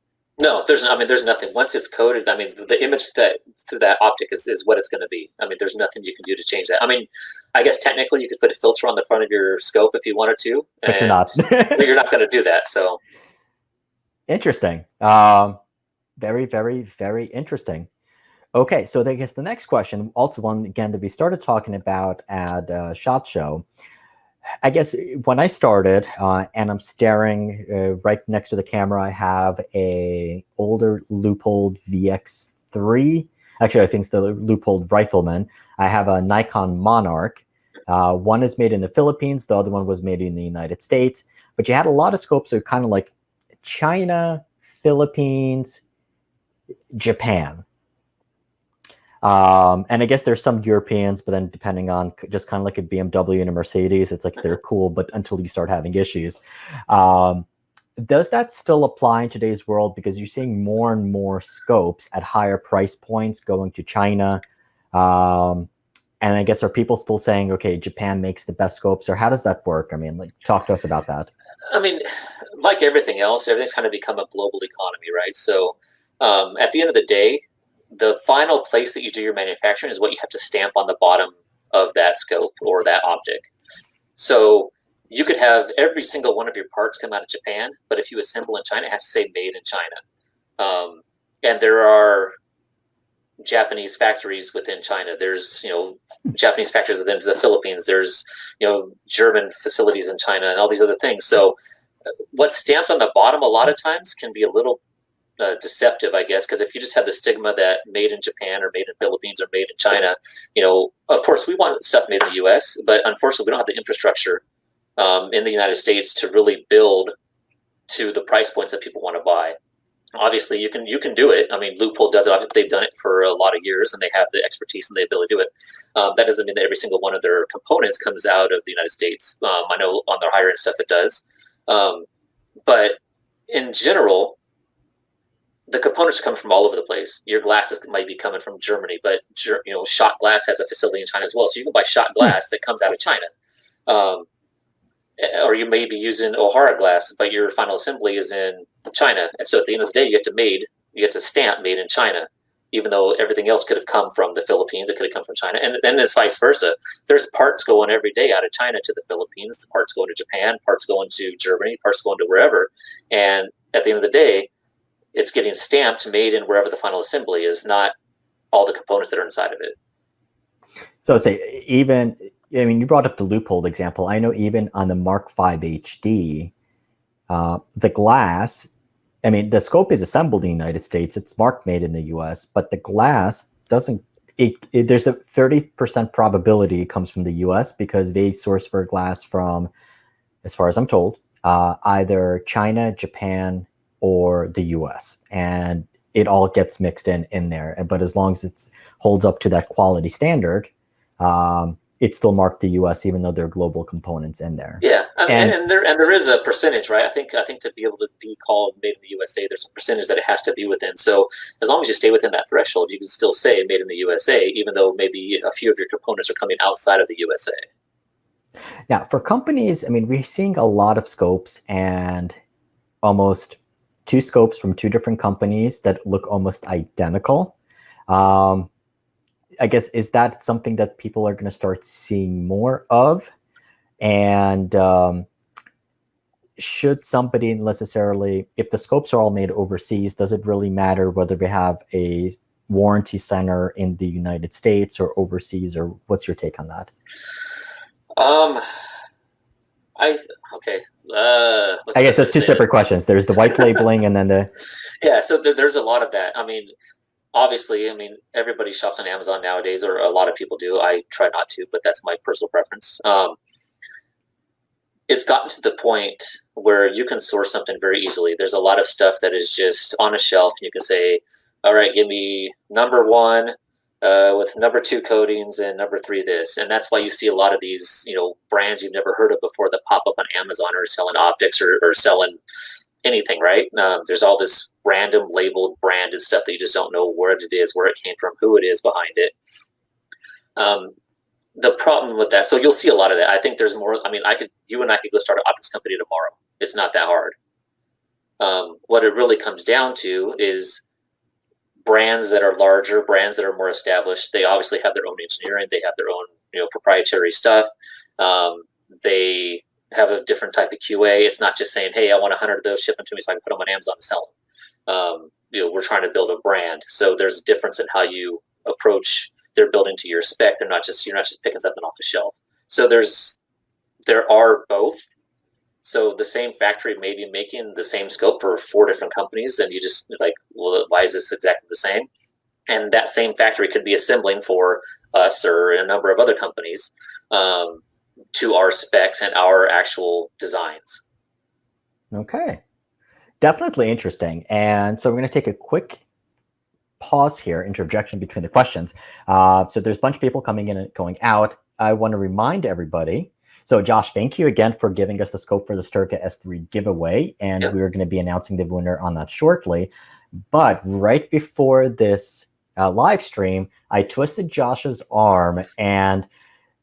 No, there's nothing. Once it's coated, I mean, the image through that optic is what it's going to be. I mean, there's nothing you can do to change that. I mean, I guess technically you could put a filter on the front of your scope if you wanted to, but you're not. You're not going to do that. So interesting. Very, very, very interesting. Okay, so I guess the next question, also one again that we started talking about at SHOT Show. I guess when I started, and I'm staring right next to the camera, I have a older Leupold VX3. Actually, I think it's the Leupold Rifleman. I have a Nikon Monarch. One is made in the Philippines. The other one was made in the United States. But you had a lot of scopes that are kind of like China, Philippines, Japan. And I guess there's some Europeans, but then depending on just kind of like a BMW and a Mercedes, it's like they're cool, but until you start having issues. Does that still apply in today's world? Because you're seeing more and more scopes at higher price points going to China. And I guess, are people still saying, okay, Japan makes the best scopes, or how does that work? I mean, like, talk to us about that. I mean, like everything else, everything's kind of become a global economy, right? So at the end of the day, the final place that you do your manufacturing is what you have to stamp on the bottom of that scope or that optic. So you could have every single one of your parts come out of Japan, but if you assemble in China, it has to say made in China. And there are Japanese factories within China. There's, Japanese factories within the Philippines. There's, German facilities in China and all these other things. So what's stamped on the bottom a lot of times can be a little deceptive, I guess, because if you just have the stigma that made in Japan or made in Philippines or made in China, of course we want stuff made in the U.S., but unfortunately we don't have the infrastructure in the United States to really build to the price points that people want to buy. Obviously, you can do it. I mean, Leupold does it. Obviously, they've done it for a lot of years, and they have the expertise and the ability to do it. That doesn't mean that every single one of their components comes out of the United States. I know on their higher end stuff it does, but in general, the components are coming from all over the place. Your glasses might be coming from Germany, but Shot Glass has a facility in China as well. So you can buy Shot Glass that comes out of China, or you may be using O'Hara glass, but your final assembly is in China. And so at the end of the day, you get to stamp made in China, even though everything else could have come from the Philippines. It could have come from China, and then it's vice versa. There's parts going every day out of China to the Philippines, parts going to Japan, parts going to Germany, parts going to wherever. And at the end of the day, it's getting stamped made in wherever the final assembly is, not all the components that are inside of it. So it's you brought up the Leupold example. I know even on the Mark V HD, the glass, the scope is assembled in the United States. It's marked made in the US, but the glass doesn't, there's a 30% probability it comes from the US because they source for glass from, as far as I'm told, either China, Japan, or the US, and it all gets mixed in there. But as long as it holds up to that quality standard, it still marked the US, even though there are global components in there. Yeah, I mean, and there is a percentage, right? I think to be able to be called made in the USA, there's a percentage that it has to be within. So as long as you stay within that threshold, you can still say made in the USA, even though maybe a few of your components are coming outside of the USA. Now, for companies, I mean, we're seeing a lot of scopes and almost 2 scopes from 2 different companies that look almost identical. I guess, is that something that people are going to start seeing more of? And should somebody necessarily, if the scopes are all made overseas, does it really matter whether we have a warranty center in the United States or overseas, or what's your take on that? Okay. I guess that's 2 separate questions. There's the white labeling and then the... Yeah, so there's a lot of that. I mean, obviously, I mean, everybody shops on Amazon nowadays, or a lot of people do. I try not to, but that's my personal preference. It's gotten to the point where you can source something very easily. There's a lot of stuff that is just on a shelf. You can say, all right, give me number 1 with number 2 coatings and number 3 this. And that's why you see a lot of these, brands you've never heard of before that pop up on Amazon, or selling optics, or selling anything, right? There's all this random labeled branded stuff that you just don't know what it is, where it came from, who it is behind it. The problem with that, so you'll see a lot of that. I think there's more. I mean, you and I could go start an optics company tomorrow. It's not that hard. What it really comes down to is brands that are larger, brands that are more established. They obviously have their own engineering. They have their own, proprietary stuff. They have a different type of QA. It's not just saying, hey, I want 100 of those, ship them to me so I can put them on Amazon and sell them. We're trying to build a brand. So there's a difference in how you approach their building to your spec. You're not just picking something off the shelf. So there are both. So the same factory may be making the same scope for 4 different companies, and you just like, well, why is this exactly the same? And that same factory could be assembling for us or a number of other companies to our specs and our actual designs. Okay. Definitely interesting. And so we're going to take a quick pause here, interjection between the questions. So there's a bunch of people coming in and going out. I want to remind everybody. So Josh, thank you again for giving us the scope for the Styrka S3 giveaway. And we're going to be announcing the winner on that shortly. But right before this live stream, I twisted Josh's arm and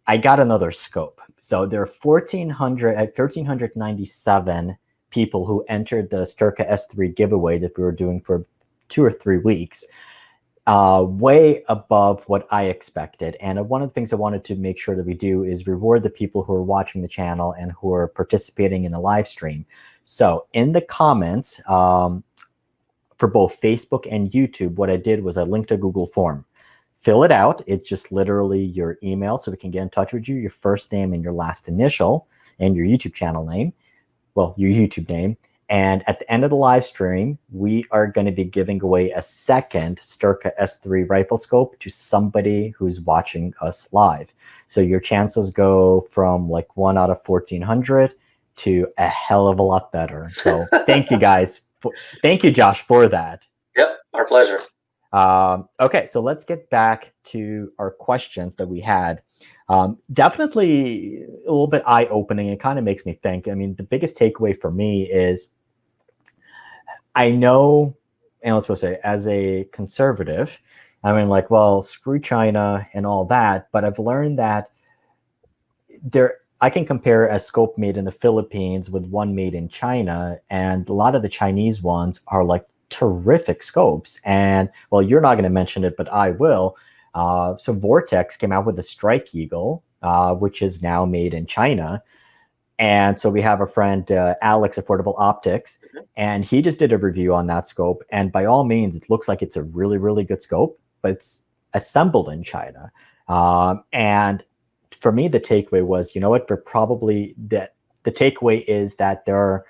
I got another scope. So there are 1,397 people who entered the Styrka S3 giveaway that we were doing for 2 or 3 weeks, way above what I expected. And one of the things I wanted to make sure that we do is reward the people who are watching the channel and who are participating in the live stream. So in the comments for both Facebook and YouTube, what I did was I linked a Google form. Fill it out. It's just literally your email so we can get in touch with you, your first name and your last initial, and your YouTube channel name. Well, your YouTube name. And at the end of the live stream, we are going to be giving away a second Styrka S3 rifle scope to somebody who's watching us live. So your chances go from like 1 out of 1,400 to a hell of a lot better. So thank you guys. Thank you, Josh, for that. Yep, our pleasure. Okay, so let's get back to our questions that we had. Definitely a little bit eye-opening. It kind of makes me think. I mean, the biggest takeaway for me is I know, and let's say as a conservative, I mean, like, well, screw China and all that, but I've learned that I can compare a scope made in the Philippines with one made in China, and a lot of the Chinese ones are like terrific scopes. And well, you're not going to mention it, but I will. So Vortex came out with the Strike Eagle, which is now made in China. And so we have a friend, Alex, Affordable Optics, and he just did a review on that scope. And by all means, it looks like it's a really, really good scope, but it's assembled in China. And for me, the takeaway was, you know what, the takeaway is that there are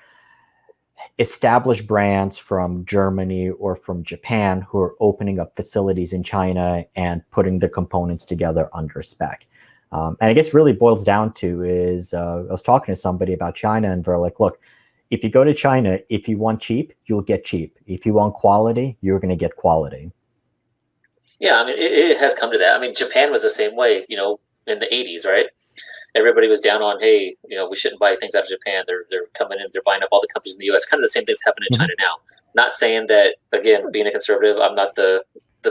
established brands from Germany or from Japan who are opening up facilities in China and putting the components together under spec. And I guess really boils down to is I was talking to somebody about China and they're like, look, if you go to China, if you want cheap, you'll get cheap. If you want quality, you're going to get quality. Yeah, I mean, it has come to that. I mean, Japan was the same way, in the 80s, right? Everybody was down on, hey, we shouldn't buy things out of Japan. They're coming in, they're buying up all the companies in the U.S. Kind of the same things happening in China now. Not saying that, again, being a conservative, I'm not the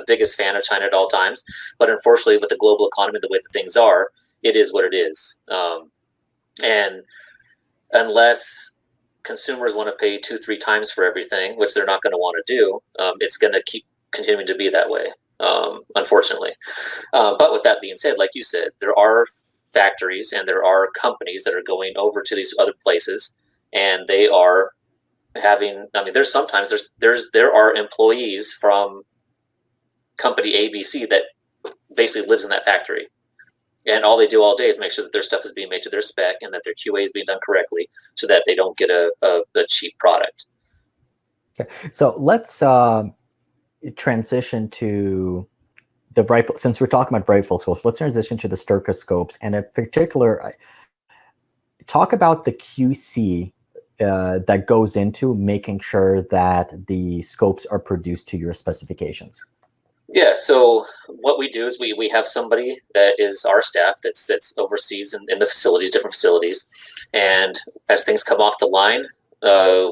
biggest fan of China at all times, but unfortunately, with the global economy, the way that things are, it is what it is. And unless consumers want to pay 2-3 times for everything, which they're not going to want to do, it's going to keep continuing to be that way, unfortunately. But with that being said, like you said, there are factories and there are companies that are going over to these other places, and they are having. I mean, there are employees from company ABC that basically lives in that factory, and all they do all day is make sure that their stuff is being made to their spec and that their QA is being done correctly, so that they don't get a cheap product. Okay. So let's transition to the rifle. Since we're talking about rifle scopes, let's transition to the Styrka scopes, and in particular, talk about the QC that goes into making sure that the scopes are produced to your specifications. Yeah, so what we do is we have somebody that is our staff that's overseas in the facilities, different facilities, and as things come off the line,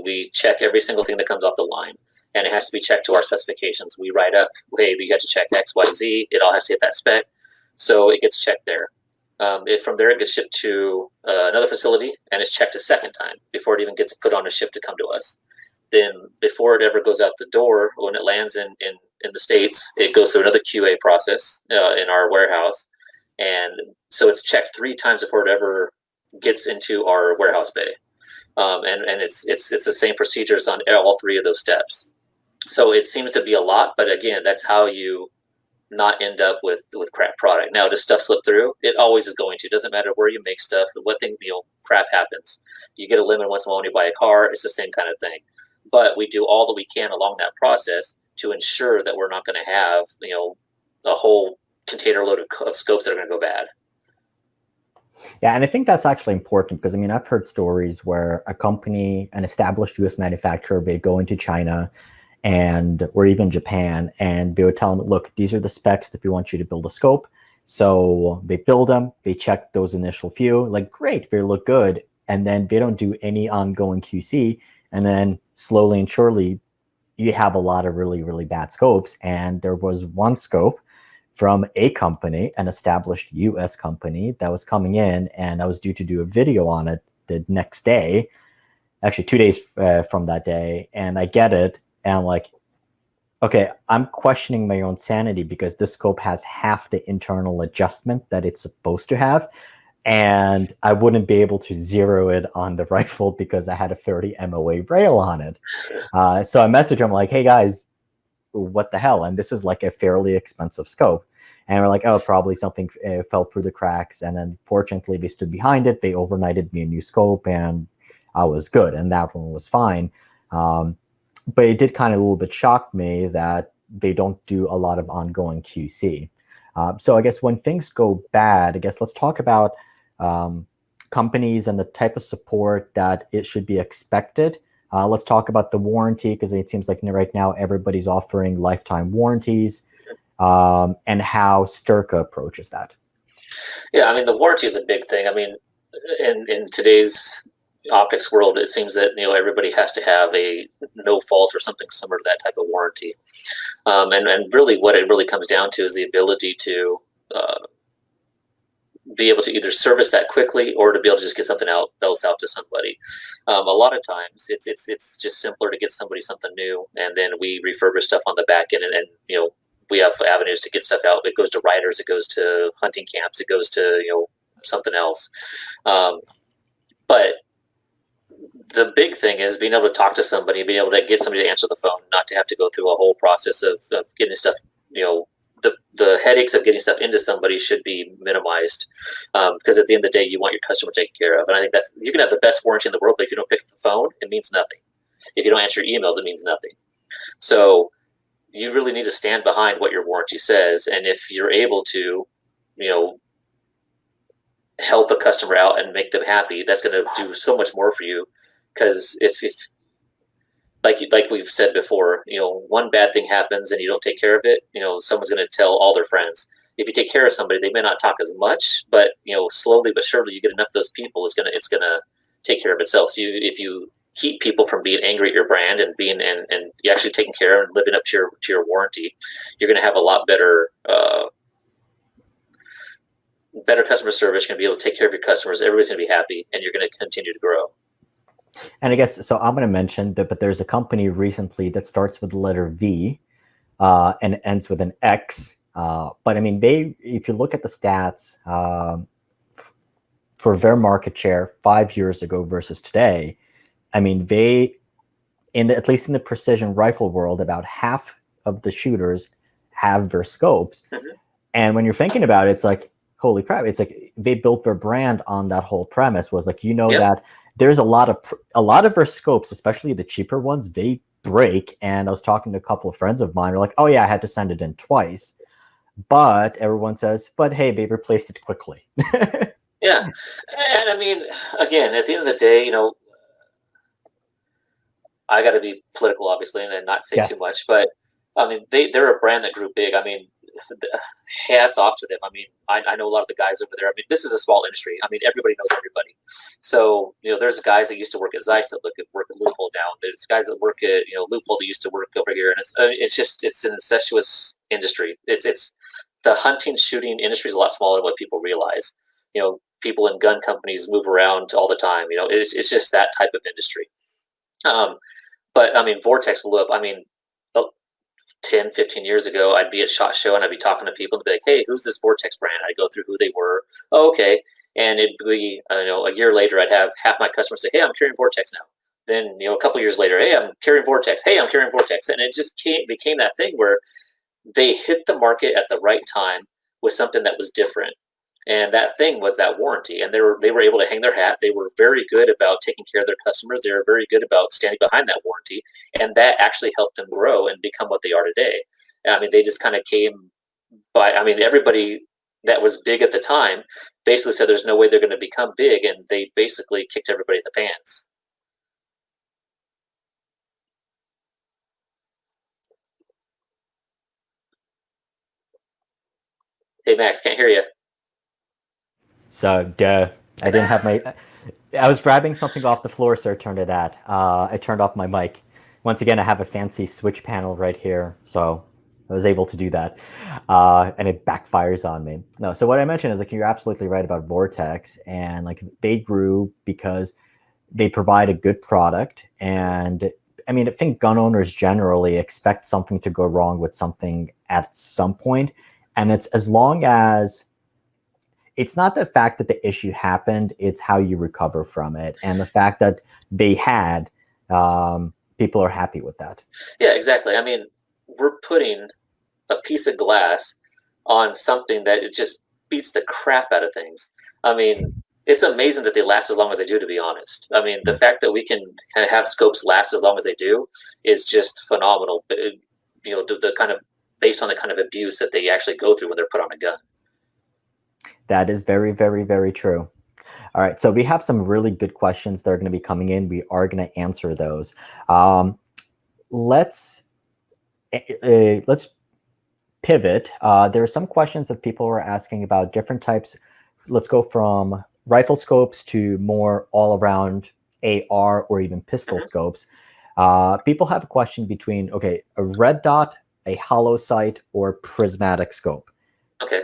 we check every single thing that comes off the line, and it has to be checked to our specifications. We write up, hey, you got to check X, Y, Z. It all has to hit that spec, so it gets checked there. From there, it gets shipped to another facility, and it's checked a second time before it even gets put on a ship to come to us. Then before it ever goes out the door, when it lands in the States, it goes through another QA process in our warehouse. And so it's checked 3 times before it ever gets into our warehouse bay. And it's the same procedures on all 3 of those steps. So it seems to be a lot, but again, that's how you not end up with crap product. Now, does stuff slip through? It always is going to. It doesn't matter where you make stuff, what thing, crap happens. You get a limit once in a while when you buy a car, it's the same kind of thing. But we do all that we can along that process to ensure that we're not going to have, a whole container load of scopes that are going to go bad. Yeah, and I think that's actually important because, I've heard stories where a company, an established U.S. manufacturer, they go into China or even Japan, and they would tell them, look, these are the specs that we want you to build a scope. So they build them, they check those initial few, like, great, they look good. And then they don't do any ongoing QC. And then slowly and surely, you have a lot of really, really bad scopes. And there was one scope from a company, an established US company, that was coming in, and I was due to do a video on it the next day, actually 2 days from that day. And I get it, and I'm like, okay, I'm questioning my own sanity because this scope has half the internal adjustment that it's supposed to have. And I wouldn't be able to zero it on the rifle because I had a 30 MOA rail on it. So I messaged them like, hey guys, what the hell? And this is like a fairly expensive scope. And we're like, oh, probably something fell through the cracks. And then fortunately, they stood behind it. They overnighted me a new scope, and I was good. And that one was fine. But it did kind of a little bit shock me that they don't do a lot of ongoing QC. So I guess when things go bad, I guess let's talk about companies and the type of support that it should be expected. Let's talk about the warranty, because it seems like right now everybody's offering lifetime warranties, and how Styrka approaches that. Yeah, the warranty is a big thing. In today's optics world, it seems that everybody has to have a no fault or something similar to that type of warranty. And really what it really comes down to is the ability to be able to either service that quickly or to be able to just get something else out to somebody. A lot of times it's just simpler to get somebody something new, and then we refurbish stuff on the back end, and we have avenues to get stuff out. It goes to riders, it goes to hunting camps, it goes to something else. But the big thing is being able to talk to somebody, being able to get somebody to answer the phone, not to have to go through a whole process of getting stuff. The headaches of getting stuff into somebody should be minimized, because at the end of the day, you want your customer taken care of. And I think you can have the best warranty in the world, but if you don't pick up the phone, it means nothing. If you don't answer your emails, it means nothing. So you really need to stand behind what your warranty says. And if you're able to, help a customer out and make them happy, that's going to do so much more for you Because if like we've said before, one bad thing happens and you don't take care of it, someone's going to tell all their friends. If you take care of somebody, they may not talk as much, but slowly but surely, you get enough of those people, it's gonna take care of itself. So if you keep people from being angry at your brand and being and you actually taking care and living up to your warranty, you're going to have a lot better better customer service. You're going to be able to take care of your customers. Everybody's going to be happy, and you're going to continue to grow. And I guess, so I'm going to mention that, but there's a company recently that starts with the letter V and ends with an X. But I mean, if you look at the stats for their market share 5 years ago versus today, I mean, at least in the precision rifle world, about half of the shooters have their scopes. Mm-hmm. And when you're thinking about it, it's like, holy crap, it's like they built their brand on that whole premise, was like, Yep. that there's a lot of their scopes, especially the cheaper ones, they break. And I was talking to a couple of friends of mine, who are like, oh yeah, I had to send it in twice. But everyone says, but hey, they replaced it quickly. Yeah. And I mean, again, at the end of the day, I got to be political, obviously, and not say too much. But I mean, they're a brand that grew big. I mean, hats off to them. I mean, I know a lot of the guys over there. I mean, this is a small industry. I mean, everybody knows everybody. So there's guys that used to work at Zeiss that work at Loophole now. There's guys that work at Loophole that used to work over here, and it's an incestuous industry. It's the hunting shooting industry is a lot smaller than what people realize. People in gun companies move around all the time. It's just that type of industry. But I mean, Vortex blew up. I mean, 10, 15 years ago, I'd be at SHOT Show and I'd be talking to people and be like, hey, who's this Vortex brand? I'd go through who they were. Oh, okay. And it'd be, a year later, I'd have half my customers say, hey, I'm carrying Vortex now. Then, a couple years later, hey, I'm carrying Vortex. Hey, I'm carrying Vortex. And it just became that thing where they hit the market at the right time with something that was different. And that thing was that warranty. And they were able to hang their hat. They were very good about taking care of their customers. They were very good about standing behind that warranty. And that actually helped them grow and become what they are today. And I mean, they just kind of came by. I mean, everybody that was big at the time basically said there's no way they're going to become big. And they basically kicked everybody in the pants. Hey, Max, can't hear you. So, I didn't have I was grabbing something off the floor, so I turned to that. I turned off my mic. Once again, I have a fancy switch panel right here, so I was able to do that. And it backfires on me. No, so what I mentioned is, like, you're absolutely right about Vortex, and like they grew because they provide a good product. And I mean, I think gun owners generally expect something to go wrong with something at some point. And it's as long as it's not the fact that the issue happened, it's how you recover from it. And the fact that they had, people are happy with that. Yeah, exactly. I mean, we're putting a piece of glass on something that it just beats the crap out of things. I mean, it's amazing that they last as long as they do, to be honest. I mean, the fact that we can kind of have scopes last as long as they do is just phenomenal. The kind of based on the kind of abuse that they actually go through when they're put on a gun. That is very, very, very true. All right, so we have some really good questions that are going to be coming in. We are going to answer those. Let's pivot. There are some questions that people are asking about different types. Let's go from rifle scopes to more all-around AR or even pistol scopes. People have a question between, okay, a red dot, a hollow sight, or prismatic scope. Okay.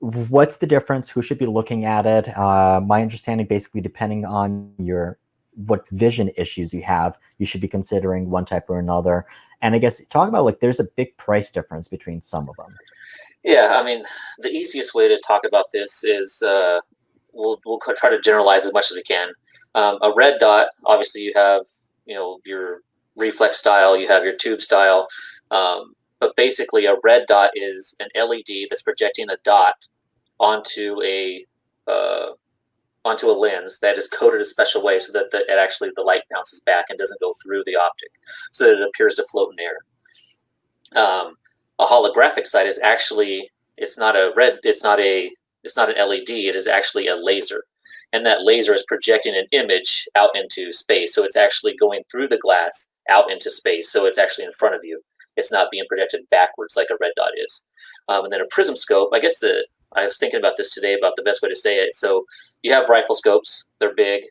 What's the difference? Who should be looking at it? My understanding, basically, depending on what vision issues you have, you should be considering one type or another. And I guess talk about, like, there's a big price difference between some of them. Yeah, I mean, the easiest way to talk about this is we'll try to generalize as much as we can. A red dot, obviously, you have your reflex style, you have your tube style. But basically, a red dot is an LED that's projecting a dot onto a lens that is coated a special way so that the light bounces back and doesn't go through the optic, so that it appears to float in air. A holographic sight is actually, it's not an LED. It is actually a laser. and that laser is projecting an image out into space. So it's actually going through the glass out into space. So it's actually in front of you. It's not being projected backwards like a red dot is. And then a prism scope, I guess I was thinking about this today about the best way to say it. So you have rifle scopes, they're big.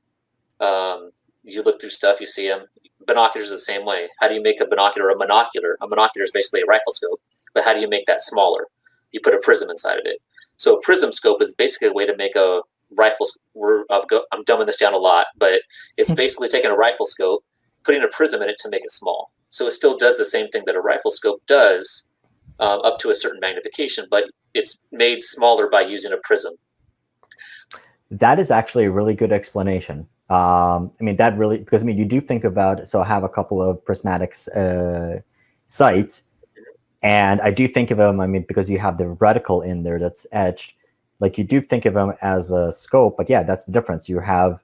You look through stuff, you see them. Binoculars are the same way. How do you make a binocular a monocular? A monocular is basically a rifle scope, but how do you make that smaller? You put a prism inside of it. So a prism scope is basically a way to make a rifle. I'm dumbing this down a lot, but it's basically taking a rifle scope, putting a prism in it to make it small. So it still does the same thing that a rifle scope does, up to a certain magnification, but it's made smaller by using a prism. That is actually a really good explanation. I mean, that really, because I mean, you do think about, so I have a couple of prismatic sights, and I do think of them, I mean, because you have the reticle in there that's etched, like you do think of them as a scope, but yeah, that's the difference. You have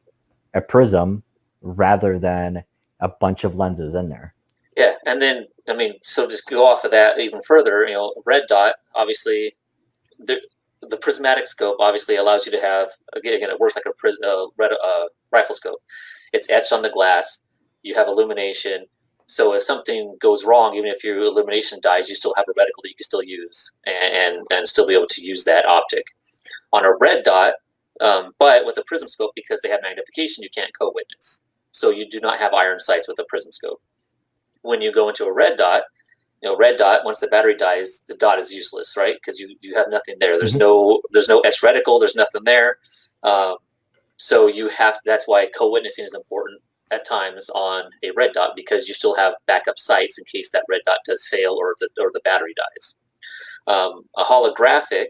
a prism rather than a bunch of lenses in there. Yeah, and then, I mean, so just go off of that even further, you know, red dot, obviously, the prismatic scope obviously allows you to have, again it works like a rifle scope. It's etched on the glass. You have illumination. So if something goes wrong, even if your illumination dies, you still have a reticle that you can still use and still be able to use that optic. On a red dot, but with a prism scope, because they have magnification, you can't co-witness. So you do not have iron sights with a prism scope. When you go into a red dot, you know, red dot, once the battery dies, the dot is useless, right? Because you have nothing there. There's no etched reticle. There's nothing there. So you have. That's why co-witnessing is important at times on a red dot, because you still have backup sights in case that red dot does fail or the battery dies. A holographic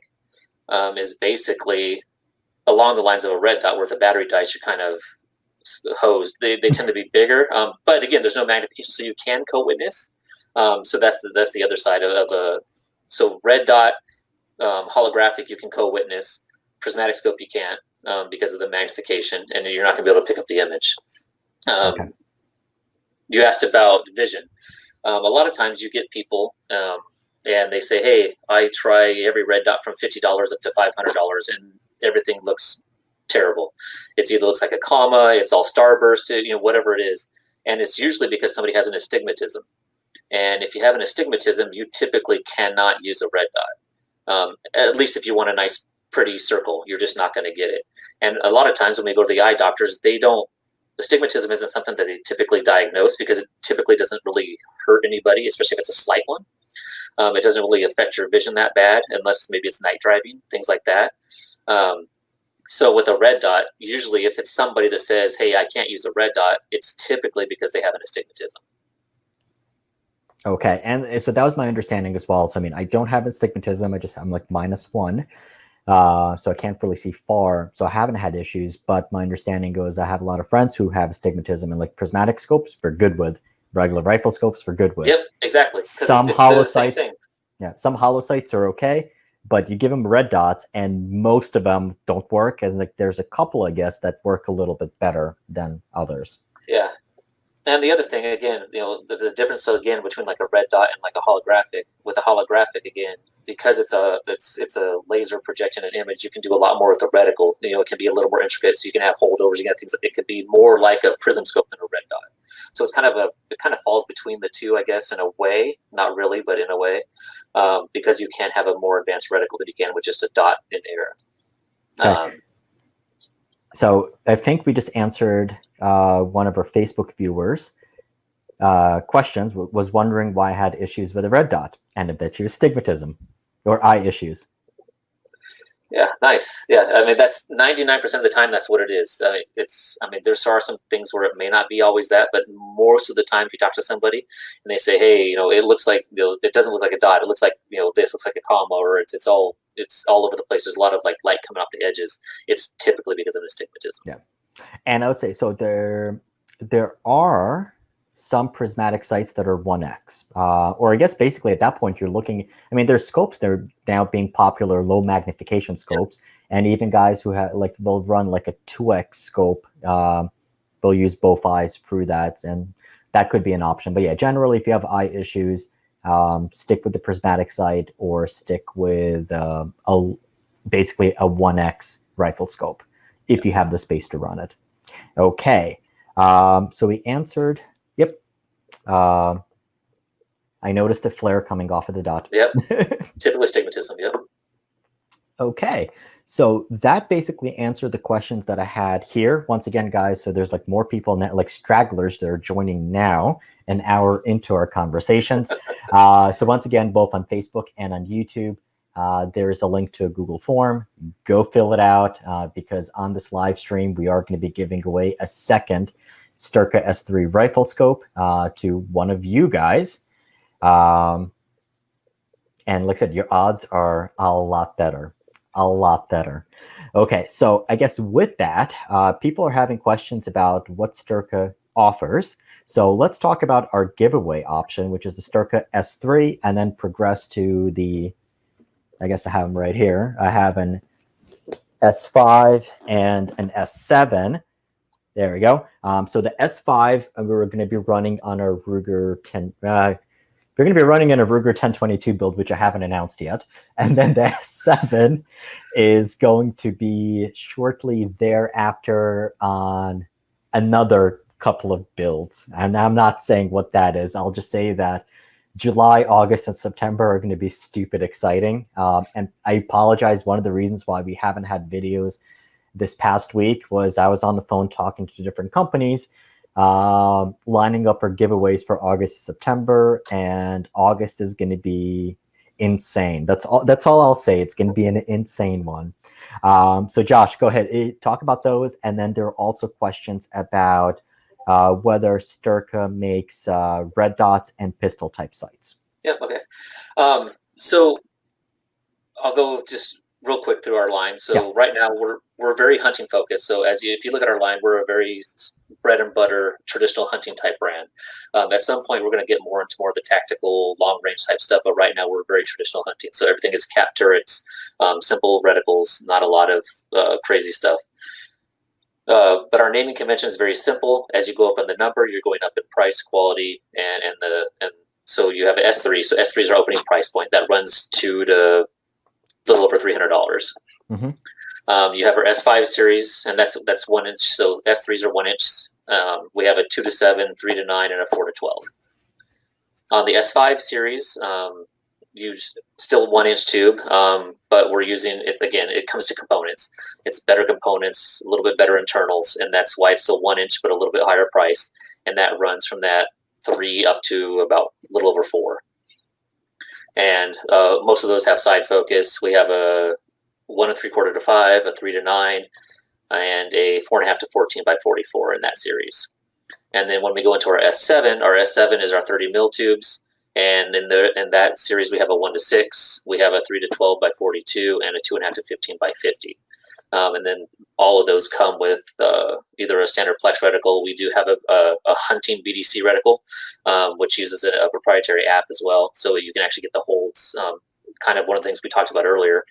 is basically along the lines of a red dot, where if the battery dies, you're kind of hosed. They tend to be bigger, but again, there's no magnification, so you can co-witness. So that's the other side of a. So red dot, holographic, you can co-witness. Prismatic scope, you can't, because of the magnification, and you're not going to be able to pick up the image. Okay. You asked about vision. A lot of times you get people, and they say, "Hey, I try every red dot from $50 up to $500, and everything looks terrible. It's either looks like a comma, it's all starburst, you know, whatever it is." And it's usually because somebody has an astigmatism. And if you have an astigmatism, you typically cannot use a red dot. At least if you want a nice, pretty circle, you're just not going to get it. And a lot of times when we go to the eye doctors, astigmatism isn't something that they typically diagnose, because it typically doesn't really hurt anybody, especially if it's a slight one. It doesn't really affect your vision that bad, unless maybe it's night driving, things like that. So with a red dot, usually if it's somebody that says, "Hey, I can't use a red dot," it's typically because they have an astigmatism. Okay, and so that was my understanding as well. So I mean, I don't have astigmatism. I'm like -1, so I can't really see far. So I haven't had issues. But my understanding goes, I have a lot of friends who have astigmatism, and like prismatic scopes, we're good with. Regular rifle scopes, we're good with. Yep, exactly. Some hollow sights, some hollow sights are okay, but you give them red dots, and most of them don't work. And like, there's a couple, I guess, that work a little bit better than others. Yeah. And the other thing, again, you know, the difference again between like a red dot and like a holographic. With a holographic, again, because it's a laser projecting an image, you can do a lot more with the reticle. You know, it can be a little more intricate, so you can have holdovers. You can have things that it could be more like a prism scope than a red dot. So it kind of falls between the two, I guess, in a way. Not really, but in a way, because you can have a more advanced reticle than you can with just a dot in air. Okay. So I think we just answered one of our Facebook viewers' questions. Was wondering why I had issues with a red dot, and I bet you astigmatism or eye issues. Yeah, nice. Yeah, I mean, that's 99% of the time that's what it is. I mean, there are some things where it may not be always that, but most of the time, if you talk to somebody and they say, "Hey, you know, it looks like, you know, it doesn't look like a dot. It looks like, you know, this looks like a comma, or it's all over the place. There's a lot of like light coming off the edges." It's typically because of astigmatism. Yeah, and I would say so. There are some prismatic sights that are 1x, or I guess basically at that point you're looking. I mean, there's scopes that are now being popular, low magnification scopes, and even guys who have like they'll run like a 2x scope. They'll use both eyes through that, and that could be an option. But yeah, generally, if you have eye issues, stick with the prismatic sight or stick with basically a 1x rifle scope. if you have the space to run it. Okay, so we answered, yep. I noticed a flare coming off of the dot. Yep, typical astigmatism, yep. Okay, so that basically answered the questions that I had here. Once again, guys, so there's like more people now, like stragglers that are joining now, an hour into our conversations. So once again, both on Facebook and on YouTube, there is a link to a Google form. Go fill it out because on this live stream, we are going to be giving away a second Styrka S3 rifle scope to one of you guys. And like I said, your odds are a lot better. A lot better. Okay, so I guess with that, people are having questions about what Styrka offers. So let's talk about our giveaway option, which is the Styrka S3, and then progress to the, I guess I have them right here. I have an S5 and an S7. There we go. So the S5, we're going to be running on a Ruger 10. We're going to be running in a Ruger 1022 build, which I haven't announced yet. And then the S7 is going to be shortly thereafter on another couple of builds. And I'm not saying what that is. I'll just say that July, August, and September are going to be stupid exciting. And I apologize. One of the reasons why we haven't had videos this past week was I was on the phone talking to different companies, lining up our giveaways for August and September, and August is going to be insane. That's all I'll say. It's going to be an insane one. So Josh, go ahead, talk about those. And then there are also questions about whether Styrka makes red dots and pistol type sights. Yeah, okay. So I'll go just real quick through our line. So yes. Right now we're very hunting focused. So if you look at our line, we're a very bread and butter traditional hunting type brand. At some point we're going to get more into more of the tactical long range type stuff, but right now we're very traditional hunting. So everything is cap turrets, simple reticles, not a lot of crazy stuff. But our naming convention is very simple. As you go up in the number, you're going up in price, quality, and so you have an S3. So S3 is our opening price point that runs to a little over $300. Mm-hmm. You have our S5 series, and that's 1 inch. So S3s are 1 inch. We have a 2 to 7, 3 to 9, and a 4 to 12. On the S5 series, use still 1 inch tube, but we're using it again. It comes to components. It's better components, a little bit better internals, and that's why it's still 1 inch, but a little bit higher price. And that runs from that 3 up to about a little over 4. And most of those have side focus. We have a 1 3/4 to 5, a 3 to 9, and a 4.5 to 14 by 44 in that series. And then when we go into our S7 is our 30 mil tubes. And in that series, we have a 1 to 6, we have a 3 to 12 by 42, and a 2.5 to 15 by 50. And then all of those come with either a standard Plex reticle. We do have a hunting BDC reticle, which uses a proprietary app as well, so you can actually get the holds. Kind of one of the things we talked about earlier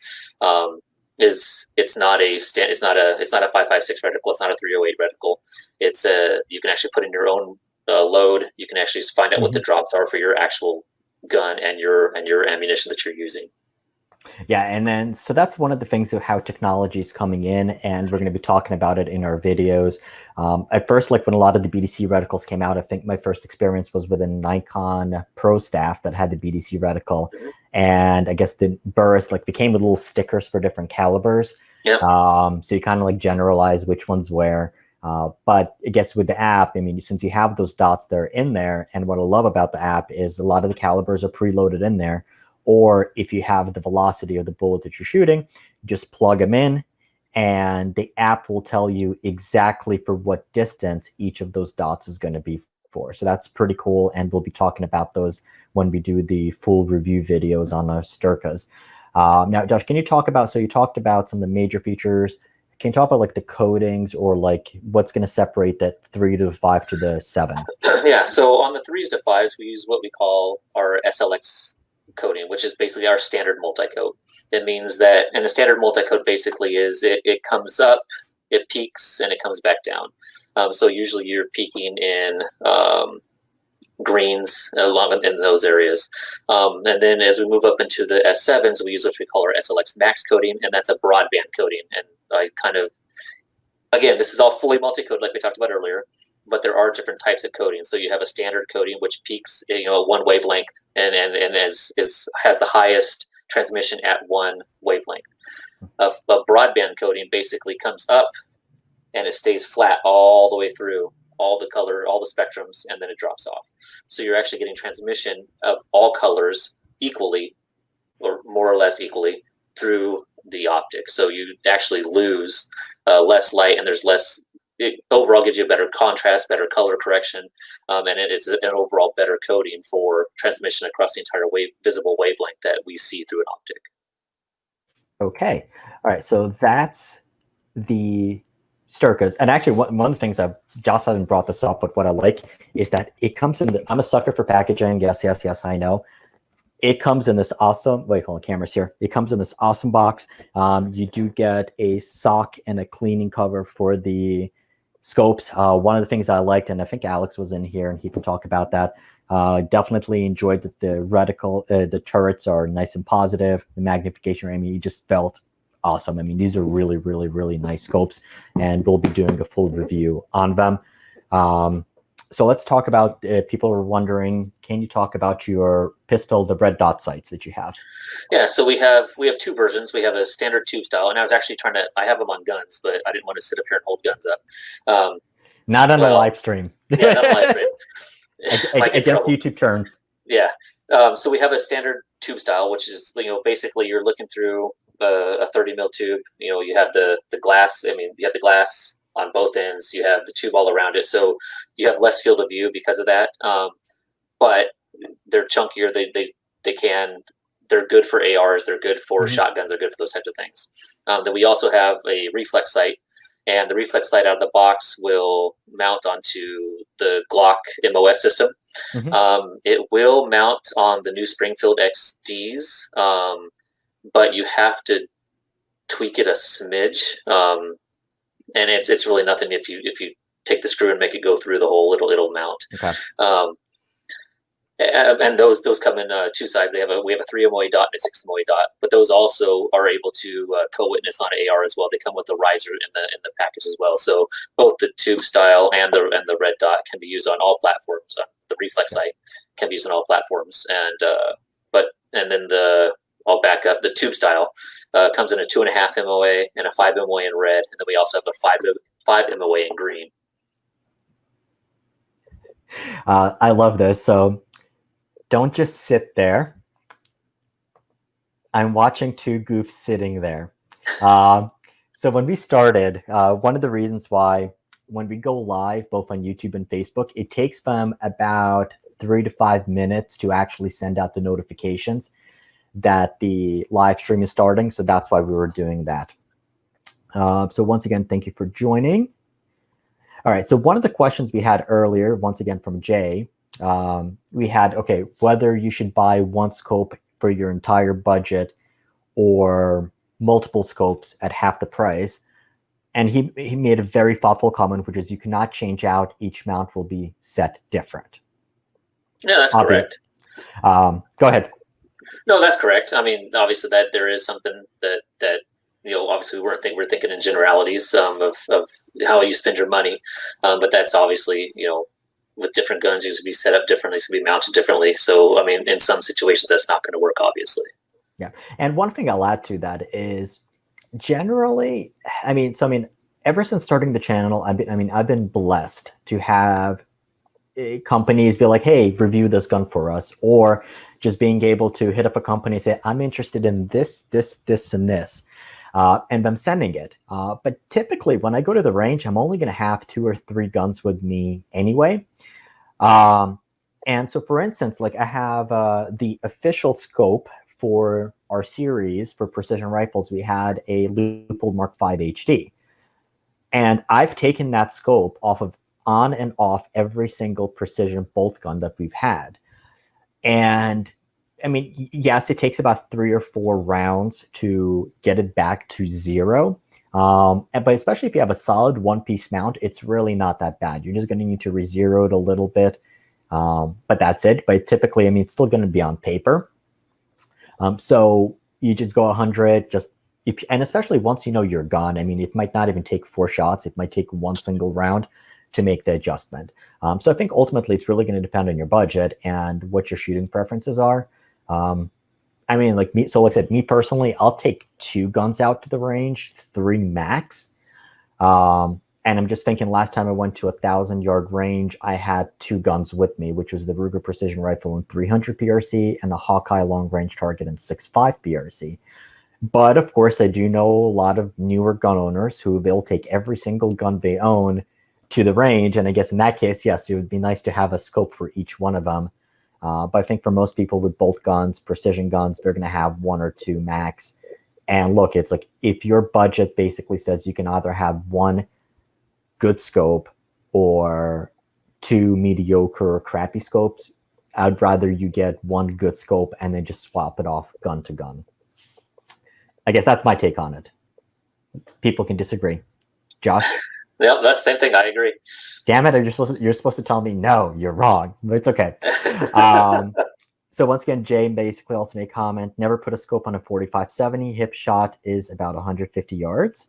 is it's not a 5.56 reticle. It's not a 308 reticle. It's you can actually put in your own load. You can actually find out what the drops are for your actual gun and your ammunition that you're using. Yeah, and then so that's one of the things of how technology is coming in, and we're going to be talking about it in our videos. At first, like when a lot of the BDC reticles came out, I think my first experience was with a Nikon Pro Staff that had the BDC reticle, and I guess the burst like became with little stickers for different calibers. Yep. So you kind of like generalize which ones where. But I guess with the app, I mean, since you have those dots that are in there, and what I love about the app is a lot of the calibers are preloaded in there. Or if you have the velocity of the bullet that you're shooting, just plug them in, and the app will tell you exactly for what distance each of those dots is going to be for. So that's pretty cool, and we'll be talking about those when we do the full review videos on our Styrkas. Now, Josh, can you talk about, so you talked about some of the major features. Can you talk about like the coatings or like what's going to separate that 3 to 5 to the 7? Yeah, so on the 3s to 5s, we use what we call our SLX coating, which is basically our standard multi-coat. It means that, and the standard multi-coat basically is it comes up, it peaks, and it comes back down. So usually you're peaking in greens along in those areas. And then as we move up into the S7s, we use what we call our SLX max coating, and that's a broadband coating. And I kind of again, this is all fully multi-coated like we talked about earlier, but there are different types of coating. So you have a standard coating which peaks, one wavelength and has the highest transmission at one wavelength. A broadband coating basically comes up and it stays flat all the way through all the color, all the spectrums, and then it drops off. So you're actually getting transmission of all colors equally, or more or less equally, through the optic. So you actually lose less light, and there's less. It overall gives you a better contrast, better color correction, and it's an overall better coating for transmission across the entire visible wavelength that we see through an optic. Okay, all right. So that's the Styrkas, and actually one of the things Josh hasn't brought this up, but what I like is that it comes in. I'm a sucker for packaging. Yes, I know. It comes in this awesome. Wait, hold on, camera's here. It comes in this awesome box. You do get a sock and a cleaning cover for the scopes. One of the things I liked, and I think Alex was in here and he can talk about that. Definitely enjoyed that the reticle, the turrets are nice and positive. The magnification, I mean, you just felt awesome. I mean, these are really, really, really nice scopes, and we'll be doing a full review on them. So let's talk about, people are wondering, can you talk about your pistol, the red dot sights that you have? Yeah, so we have two versions. We have a standard tube style, and I was actually I have them on guns, but I didn't want to sit up here and hold guns up. Not on a live stream. Yeah, not on live stream. I guess YouTube turns. Yeah, so we have a standard tube style, which is, basically you're looking through a 30 mil tube. You have the glass. I mean, you have the glass on both ends. You have the tube all around it, so you have less field of view because of that. But they're chunkier. They're good for ARs. They're good for shotguns. They're good for those types of things. Then we also have a reflex sight, and the reflex sight out of the box will mount onto the Glock MOS system. It will mount on the new Springfield XDs, but you have to tweak it a smidge. And it's really nothing if you take the screw and make it go through the hole, it'll mount. Okay. And those come in two sides. We have a 3 MOA dot and a 6 MOA dot, but those also are able to co-witness on AR as well. They come with the riser in the package as well. So both the tube style and the red dot can be used on all platforms. The reflex sight can be used on all platforms, and then I'll back up. The tube style comes in a 2.5 MOA and a 5 MOA in red, and then we also have a 5 MOA in green. I love this. So don't just sit there. I'm watching two goofs sitting there. So when we started, one of the reasons why when we go live, both on YouTube and Facebook, it takes them about 3 to 5 minutes to actually send out the notifications that the live stream is starting. So that's why we were doing that. So once again, thank you for joining. All right. So one of the questions we had earlier, once again from Jay, we had, okay, whether you should buy one scope for your entire budget or multiple scopes at half the price. And he made a very thoughtful comment, which is you cannot change out. Each mount will be set different. Yeah, that's correct. Go ahead. No, that's correct. I mean, obviously that there is something that obviously we're thinking in generalities of how you spend your money, but that's obviously with different guns, you should be set up differently, should be mounted differently. So I mean, in some situations, that's not going to work, obviously. Yeah, and one thing I'll add to that is generally, ever since starting the channel, I've been blessed to have companies be like, hey, review this gun for us, or just being able to hit up a company and say, I'm interested in this, and this, and I'm sending it. But typically when I go to the range, I'm only going to have 2 or 3 guns with me anyway. And so for instance, like I have the official scope for our series for precision rifles. We had a Leupold Mark V HD. And I've taken that scope on and off every single precision bolt gun that we've had. And I mean, yes, it takes about 3 or 4 rounds to get it back to 0. But especially if you have a solid one-piece mount, it's really not that bad. You're just going to need to re-zero it a little bit. But that's it. But typically, it's still going to be on paper. So you just go 100, just and especially once you know your gun, I mean, it might not even take 4 shots. It might take one single round to make the adjustment. So I think ultimately it's really going to depend on your budget and what your shooting preferences are. I mean, like me, so like I said, me personally, I'll take 2 guns out to the range, 3 max. And I'm just thinking last time I went to 1,000-yard range, I had 2 guns with me, which was the Ruger Precision Rifle in 300 PRC and the Hawkeye Long Range Target in 6.5 PRC. But of course, I do know a lot of newer gun owners who they'll take every single gun they own to the range. And I guess in that case, yes, it would be nice to have a scope for each one of them. But I think for most people with bolt guns, precision guns, they're going to have 1 or 2 max. And look, it's like if your budget basically says you can either have 1 good scope or 2 mediocre or crappy scopes, I'd rather you get 1 good scope and then just swap it off gun to gun. I guess that's my take on it. People can disagree. Josh? Yeah, that's the same thing. I agree. Damn it, you're supposed to tell me, no, you're wrong. But it's okay. So once again, Jay basically also made a comment, never put a scope on a 45-70. Hip shot is about 150 yards.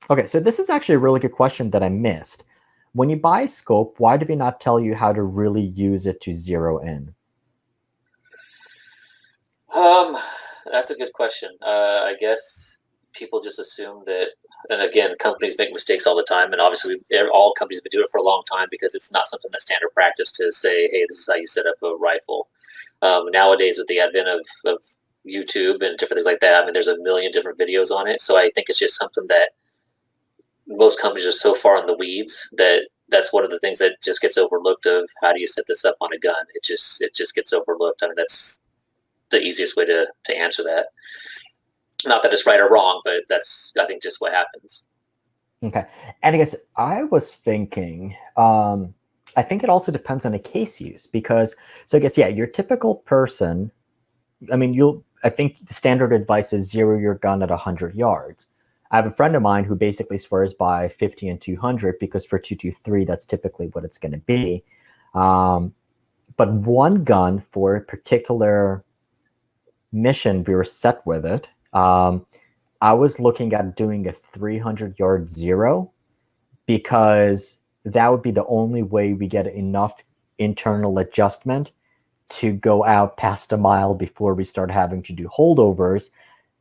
Okay, so this is actually a really good question that I missed. When you buy a scope, why do they not tell you how to really use it to zero in? That's a good question. I guess people just assume that, and again, companies make mistakes all the time, and obviously all companies have been doing it for a long time because it's not something that's standard practice to say, hey, this is how you set up a rifle. Nowadays, with the advent of YouTube and different things like that, I mean, there's a million different videos on it, so I think it's just something that most companies are so far in the weeds that that's one of the things that just gets overlooked of how do you set this up on a gun. It just gets overlooked. I mean, that's the easiest way to answer that. Not that it's right or wrong, but that's, I think, just what happens. Okay. And I guess I was thinking, I think it also depends on the case use because, so I guess, yeah, your typical person, I mean, I think the standard advice is zero your gun at 100 yards. I have a friend of mine who basically swears by 50 and 200 because for 223, that's typically what it's going to be. But one gun for a particular mission, we were set with it. I was looking at doing a 300-yard zero because that would be the only way we get enough internal adjustment to go out past a mile before we start having to do holdovers.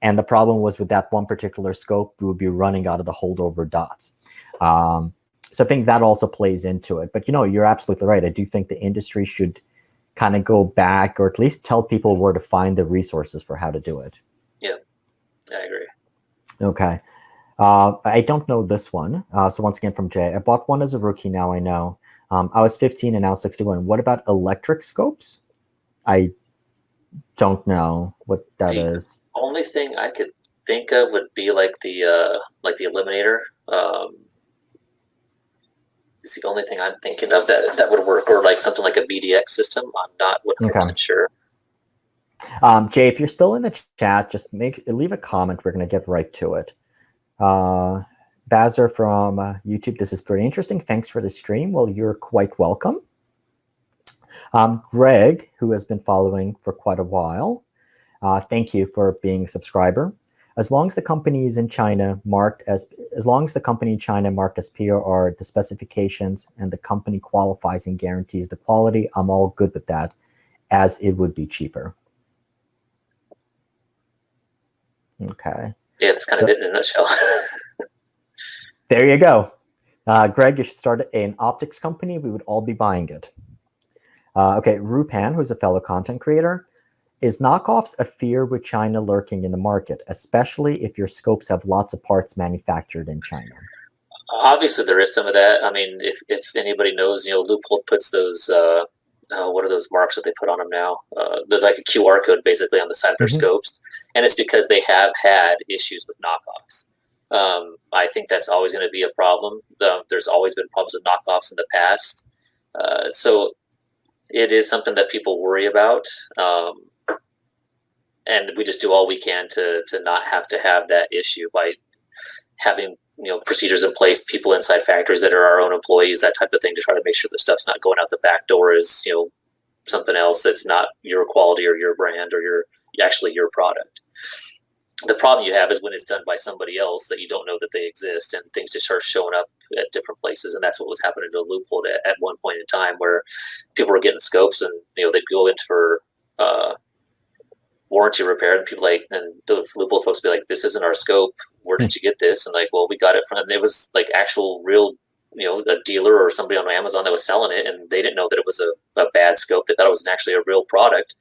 And the problem was with that one particular scope, we would be running out of the holdover dots. So I think that also plays into it. But, you know, you're absolutely right. I do think the industry should kind of go back or at least tell people where to find the resources for how to do it. Yeah, I agree. Okay. I don't know this one. So once again from Jay, I bought one as a rookie, now I know. I was 15 and now 61. What about electric scopes? I don't know what that is. Only thing I could think of would be like the Eliminator. It's the only thing I'm thinking of that would work, or like something like a BDX system. I'm not 100% sure. Jay, if you're still in the chat, just leave a comment. We're going to get right to it. Bazzer from YouTube, this is pretty interesting. Thanks for the stream. Well, you're quite welcome. Greg, who has been following for quite a while, thank you for being a subscriber. As long as the company is in China marked as PRR, the specifications and the company qualifies and guarantees the quality, I'm all good with that, as it would be cheaper. Okay. Yeah, that's kind of it in a nutshell. There you go. Greg, you should start an optics company. We would all be buying it. Okay, Rupan, who's a fellow content creator. Is knockoffs a fear with China lurking in the market, especially if your scopes have lots of parts manufactured in China? Obviously, there is some of that. I mean, if anybody knows, you know, Loophole puts those, what are those marks that they put on them now? There's like a QR code basically on the side of their scopes. And it's because they have had issues with knockoffs. I think that's always going to be a problem. There's always been problems with knockoffs in the past. So it is something that people worry about. And we just do all we can to not have to have that issue by having, you know, procedures in place, people inside factories that are our own employees, that type of thing, to try to make sure the stuff's not going out the back door as, you know, something else that's not your quality or your brand or your product. The problem you have is when it's done by somebody else that you don't know that they exist, and things just start showing up at different places. And that's what was happening to Loophole at one point in time, where people were getting scopes and they'd go in for warranty repair, and and the Loophole folks be like, "This isn't our scope. Where did you get this?" And like, "Well, we got it from," and it was like actual real, a dealer or somebody on Amazon that was selling it, and they didn't know that it was a bad scope. They thought it was actually a real product,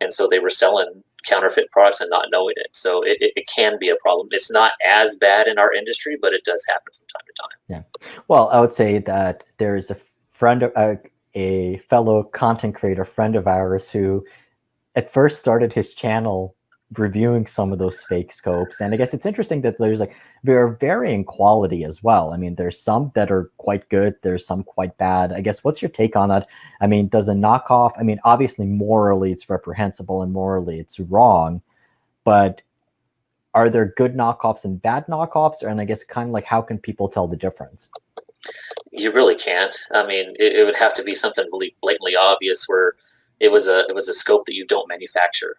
and so they were selling counterfeit products and not knowing it. So it can be a problem. It's not as bad in our industry, but it does happen from time to time. Yeah. Well, I would say that there's a fellow content creator friend of ours who at first started his channel reviewing some of those fake scopes. And I guess it's interesting that they're varying quality as well. I mean, there's some that are quite good. There's some quite bad. I guess, what's your take on that? I mean, does a knockoff, I mean, obviously morally it's reprehensible and morally it's wrong, but are there good knockoffs and bad knockoffs? And I guess kind of like, how can people tell the difference? You really can't. I mean, it would have to be something really blatantly obvious where it was a scope that you don't manufacture.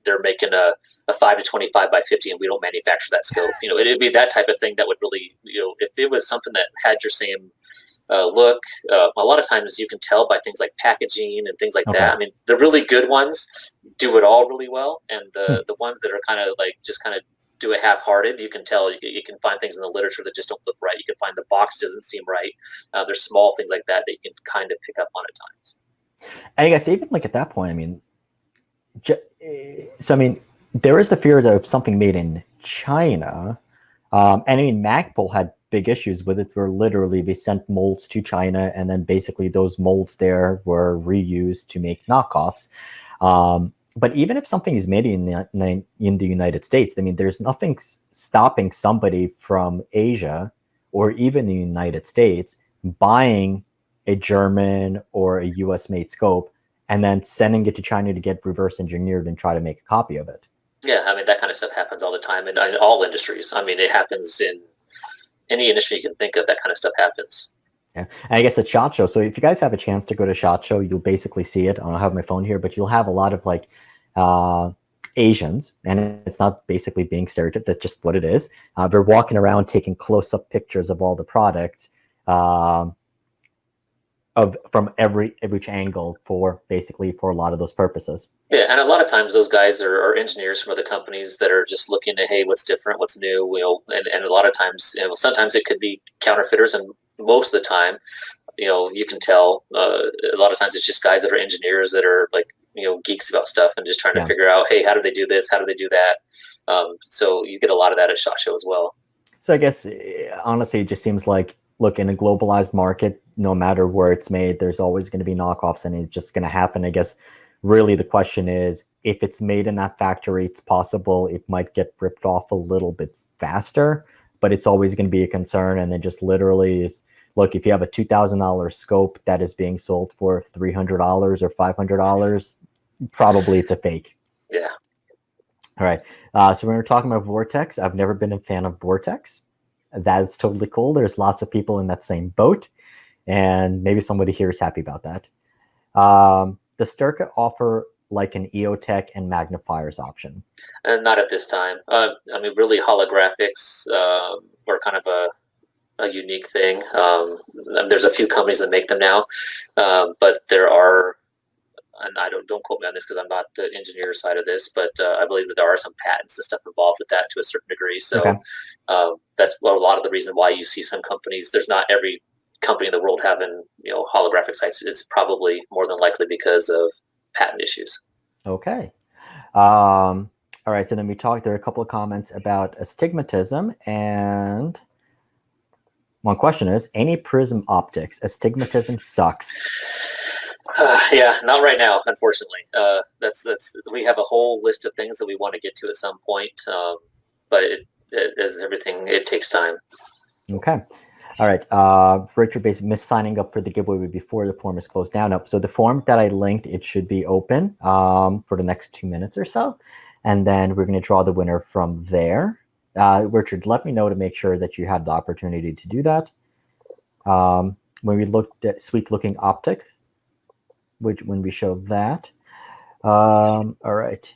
They're making a 5 to 25 by 50, and we don't manufacture that scope. It'd be that type of thing that would really, if it was something that had your same look. A lot of times you can tell by things like packaging and things like that. I mean, the really good ones do it all really well, and the ones that are kind of do it half-hearted, you can tell. You can find things in the literature that just don't look right. You can find the box doesn't seem right. There's small things like that you can kind of pick up on at times. And I guess even like at that point, I mean, so I mean, there is the fear of something made in China, and I mean, Magpul had big issues with it, where literally they sent molds to China, and then basically those molds there were reused to make knockoffs. But even if something is made in the United States, I mean, there's nothing stopping somebody from Asia or even the United States buying a German or a US made scope and then sending it to China to get reverse engineered and try to make a copy of it. Yeah, I mean, that kind of stuff happens all the time in all industries. I mean, it happens in any industry you can think of. That kind of stuff happens. Yeah, and I guess at SHOT Show, so if you guys have a chance to go to SHOT Show, you'll basically see it. I don't have my phone here, but you'll have a lot of like Asians, and it's not basically being stereotyped, that's just what it is. They're walking around taking close-up pictures of all the products from every angle for a lot of those purposes. Yeah, and a lot of times those guys are engineers from other companies that are just looking at, hey, what's different, what's new, and a lot of times, sometimes it could be counterfeiters, and most of the time, you can tell. A lot of times it's just guys that are engineers that are like, geeks about stuff and just trying to figure out, hey, how do they do this? How do they do that? So you get a lot of that at SHOT Show as well. So I guess, honestly, it just seems like, look, in a globalized market, no matter where it's made, there's always going to be knockoffs, and it's just going to happen. I guess really the question is, if it's made in that factory, it's possible it might get ripped off a little bit faster, but it's always going to be a concern. And then just literally, look, if you have a $2,000 scope that is being sold for $300 or $500, probably it's a fake. Yeah. All right. So when we're talking about Vortex, I've never been a fan of Vortex. That's totally cool. There's lots of people in that same boat, and maybe somebody here is happy about that. Does Styrka offer like an Eotech and magnifiers option? Not at this time. I mean, really, holographics are kind of a unique thing. There's a few companies that make them now, but there are, and don't quote me on this because I'm not the engineer side of this, but I believe that there are some patents and stuff involved with that to a certain degree. So that's a lot of the reason why you see some companies. There's not every company in the world having holographic sites. It's probably more than likely because of patent issues. Okay. All right. So then there are a couple of comments about astigmatism, and one question is, any prism optics? Astigmatism sucks. Yeah, not right now, unfortunately. We have a whole list of things that we want to get to at some point, but as everything, it takes time. Okay. All right. Richard basically missed signing up for the giveaway before the form is closed down. So the form that I linked, it should be open for the next 2 minutes or so, and then we're going to draw the winner from there. Richard, let me know to make sure that you had the opportunity to do that. When we looked at sweet looking optic, when we show that. All right.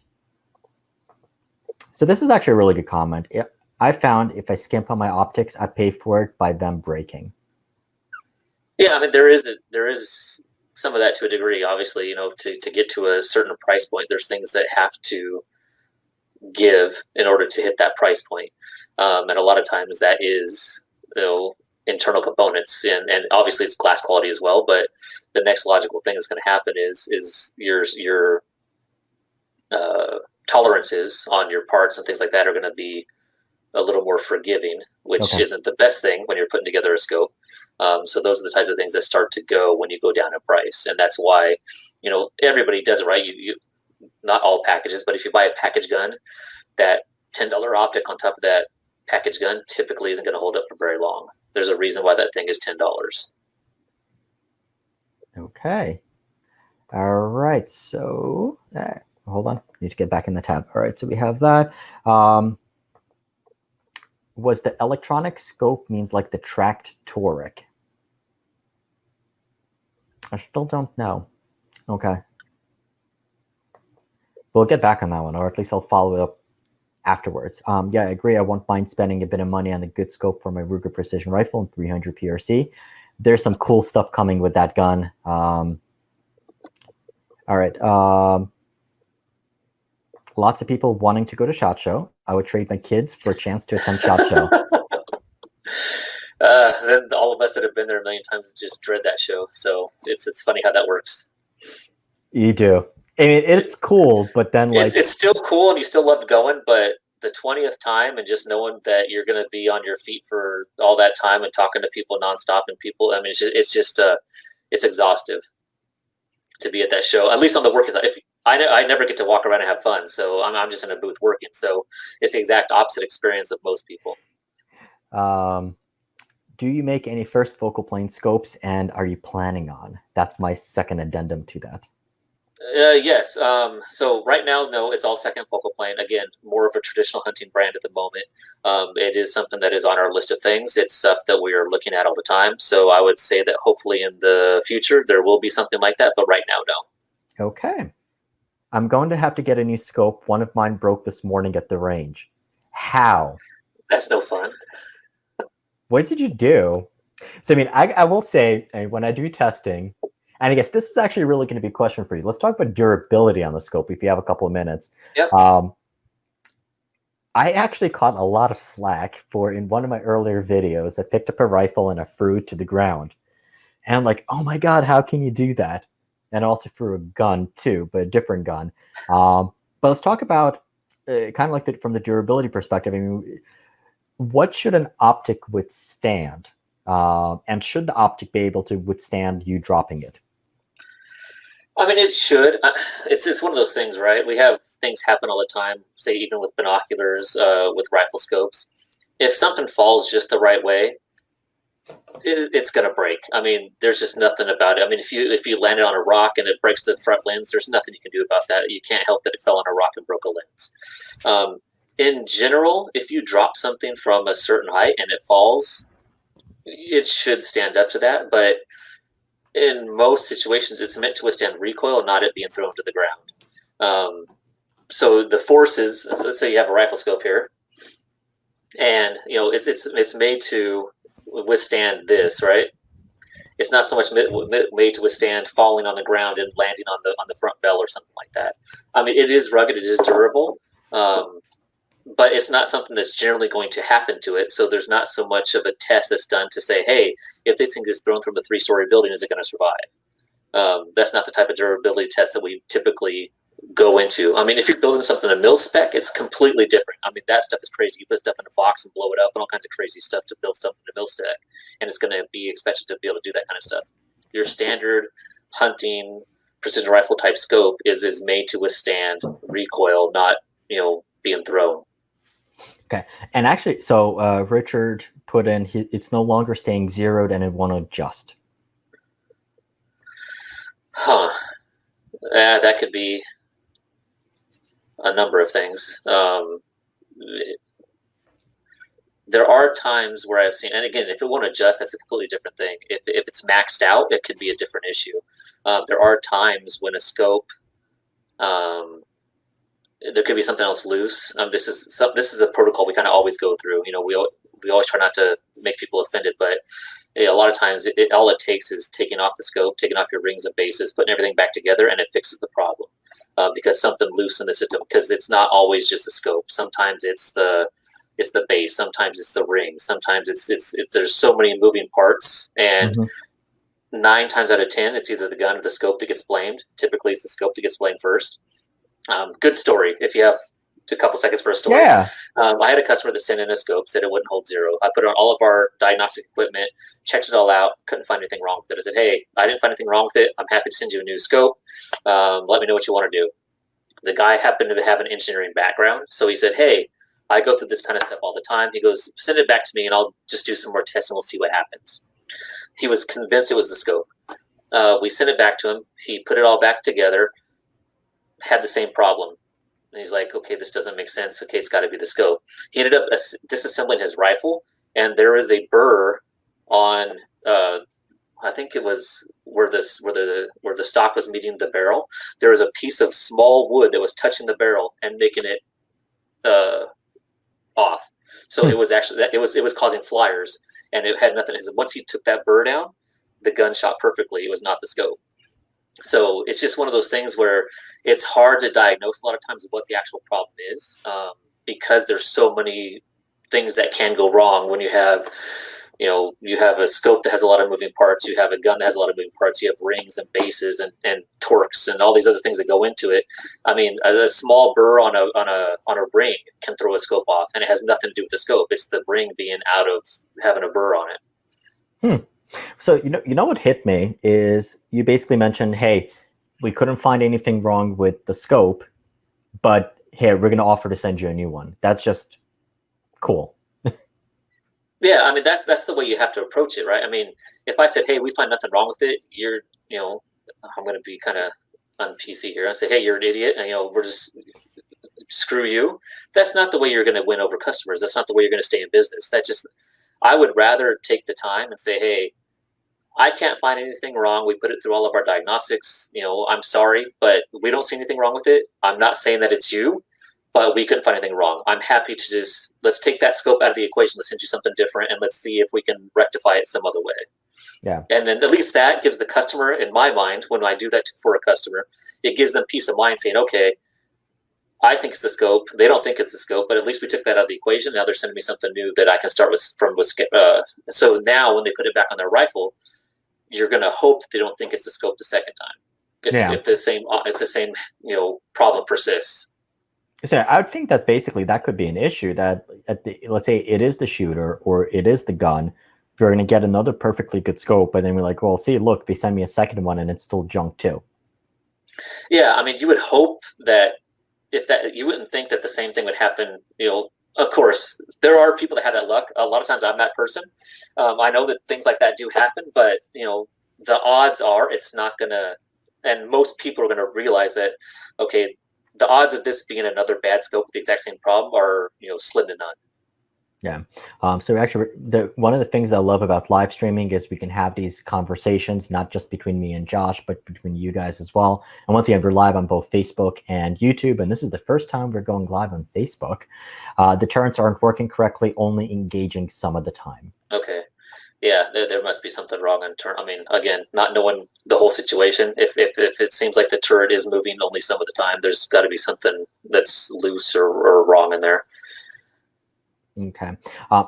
So this is actually a really good comment. I found if I skimp on my optics, I pay for it by them breaking. Yeah, I mean there is some of that to a degree. Obviously, to get to a certain price point, there's things that have to give in order to hit that price point, and a lot of times that is internal components, and obviously it's glass quality as well. But the next logical thing that's going to happen is your tolerances on your parts and things like that are going to be a little more forgiving, which isn't the best thing when you're putting together a scope. So those are the types of things that start to go when you go down in price, and that's why everybody does it right. You not all packages, but if you buy a package gun, that $10 optic on top of that package gun typically isn't going to hold up for very long. There's a reason why that thing is $10. Okay. All right. So hold on. I need to get back in the tab. All right. So we have that. Was the electronic scope means like the tracked toric? I still don't know. Okay. We'll get back on that one, or at least I'll follow it up afterwards. Yeah, I agree. I won't mind spending a bit of money on a good scope for my Ruger Precision Rifle and 300 PRC. There's some cool stuff coming with that gun. All right. Lots of people wanting to go to SHOT Show. I would trade my kids for a chance to attend SHOT Show. Then all of us that have been there a million times just dread that show. So it's funny how that works. You do. I mean, it's cool, but then it's still cool and you still loved going, but the 20th time and just knowing that you're going to be on your feet for all that time and talking to people nonstop and people, I mean, it's exhaustive to be at that show, at least on the working side. I never get to walk around and have fun, so I'm just in a booth working. So it's the exact opposite experience of most people. Do you make any first focal plane scopes, and are you planning on? That's my second addendum to that. Yes. So right now, no, it's all second focal plane. Again, more of a traditional hunting brand at the moment. It is something that is on our list of things. It's stuff that we are looking at all the time. So I would say that hopefully in the future there will be something like that, but right now, no. Okay. I'm going to have to get a new scope. One of mine broke this morning at the range. How? That's no fun. What did you do? So, I mean, I will say, when I do testing, and I guess this is actually really going to be a question for you. Let's talk about durability on the scope if you have a couple of minutes. Yep. I actually caught a lot of flack for, in one of my earlier videos, I picked up a rifle and I threw it to the ground. And I'm like, oh my God, how can you do that? And I also threw a gun too, but a different gun. But let's talk about kind of like from the durability perspective. I mean, what should an optic withstand? And should the optic be able to withstand you dropping it? I mean, it should. It's one of those things, right? We have things happen all the time, say even with binoculars, with rifle scopes. If something falls just the right way, it's going to break. I mean, there's just nothing about it. I mean, if you land it on a rock and it breaks the front lens, there's nothing you can do about that. You can't help that it fell on a rock and broke a lens. In general, if you drop something from a certain height and it falls, it should stand up to that. But in most situations, it's meant to withstand recoil, not it being thrown to the ground. So the forces, let's say you have a rifle scope here, and it's made to withstand this, right? It's not so much made to withstand falling on the ground and landing on the front bell or something like that. I mean, it is rugged, it is durable, but it's not something that's generally going to happen to it. So there's not so much of a test that's done to say, hey, if this thing is thrown from a 3-story building, is it going to survive? That's not the type of durability test that we typically go into. I mean, if you're building something a mil spec, it's completely different. I mean, that stuff is crazy. You put stuff in a box and blow it up and all kinds of crazy stuff to build stuff in a mil spec, and it's going to be expected to be able to do that kind of stuff. Your standard hunting precision rifle type scope is made to withstand recoil, not being thrown. Okay, and actually, so Richard put in, it's no longer staying zeroed and it won't adjust. Huh. That could be a number of things. there are times where I've seen, and again, if it won't adjust, that's a completely different thing. If it's maxed out, it could be a different issue. There are times when a scope, there could be something else loose. This is a protocol we kind of always go through. We always try not to make people offended, but a lot of times all it takes is taking off the scope, taking off your rings and bases, putting everything back together, and it fixes the problem. Because something loose in the system, because it's not always just the scope. Sometimes it's the base, sometimes it's the ring, sometimes it's there's so many moving parts, and 9 times out of 10 it's either the gun or the scope that gets blamed. Typically it's the scope that gets blamed first. Good story if you have a couple seconds for a story. Yeah. I had a customer that sent in a scope, said it wouldn't hold zero. I put it on all of our diagnostic equipment, checked it all out, couldn't find anything wrong with it. I said, hey, I didn't find anything wrong with it. I'm happy to send you a new scope. Let me know what you want to do. The guy happened to have an engineering background, so he said, hey, I go through this kind of stuff all the time. He goes, send it back to me and I'll just do some more tests and we'll see what happens. He was convinced it was the scope. We sent it back to him. He put it all back together, had the same problem. And he's like, okay, this doesn't make sense. Okay, it's got to be the scope. He ended up disassembling his rifle, and there is a burr on, I think it was where the stock was meeting the barrel. There was a piece of small wood that was touching the barrel and making it off. So it was actually it was causing flyers, and it had nothing. Once he took that burr down, the gun shot perfectly. It was not the scope. So it's just one of those things where it's hard to diagnose a lot of times what the actual problem is, because there's so many things that can go wrong when you have a scope that has a lot of moving parts, you have a gun that has a lot of moving parts, you have rings and bases and torques and all these other things that go into it. I mean, a small burr on a ring can throw a scope off, and it has nothing to do with the scope. It's the ring being out of having a burr on it. So you know what hit me is you basically mentioned, hey, we couldn't find anything wrong with the scope, but here we're going to offer to send you a new one. That's just cool. Yeah, I mean that's the way you have to approach it, right? I mean, if I said, hey, we find nothing wrong with it, I'm going to be kind of on PC here. I say, hey, you're an idiot, and we're just screw you. That's not the way you're going to win over customers. That's not the way you're going to stay in business. I would rather take the time and say, hey, I can't find anything wrong. We put it through all of our diagnostics. I'm sorry, but we don't see anything wrong with it. I'm not saying that it's you, but we couldn't find anything wrong. I'm happy to let's take that scope out of the equation. Let's send you something different, and let's see if we can rectify it some other way. Yeah. And then at least that gives the customer, in my mind, when I do that for a customer, it gives them peace of mind saying, okay, I think it's the scope. They don't think it's the scope, but at least we took that out of the equation. Now they're sending me something new that I can start with. So now when they put it back on their rifle, you're going to hope that they don't think it's the scope the second time. If the same problem persists. So I would think that basically that could be an issue that let's say it is the shooter or it is the gun. You're going to get another perfectly good scope, but then we're like, well, see, look, they send me a second one and it's still junk too. Yeah, I mean, you would hope that you wouldn't think that the same thing would happen. Of course, there are people that have that luck. A lot of times I'm that person. I know that things like that do happen, but the odds are it's not gonna, and most people are gonna realize that, okay, the odds of this being another bad scope with the exact same problem are slim to none. Yeah. So actually, one of the things I love about live streaming is we can have these conversations, not just between me and Josh, but between you guys as well. And once again, we're live on both Facebook and YouTube. And this is the first time we're going live on Facebook. The turrets aren't working correctly, only engaging some of the time. Okay. Yeah, there must be something wrong on turret. I mean, again, not knowing the whole situation, if it seems like the turret is moving only some of the time, there's got to be something that's loose or wrong in there. Okay.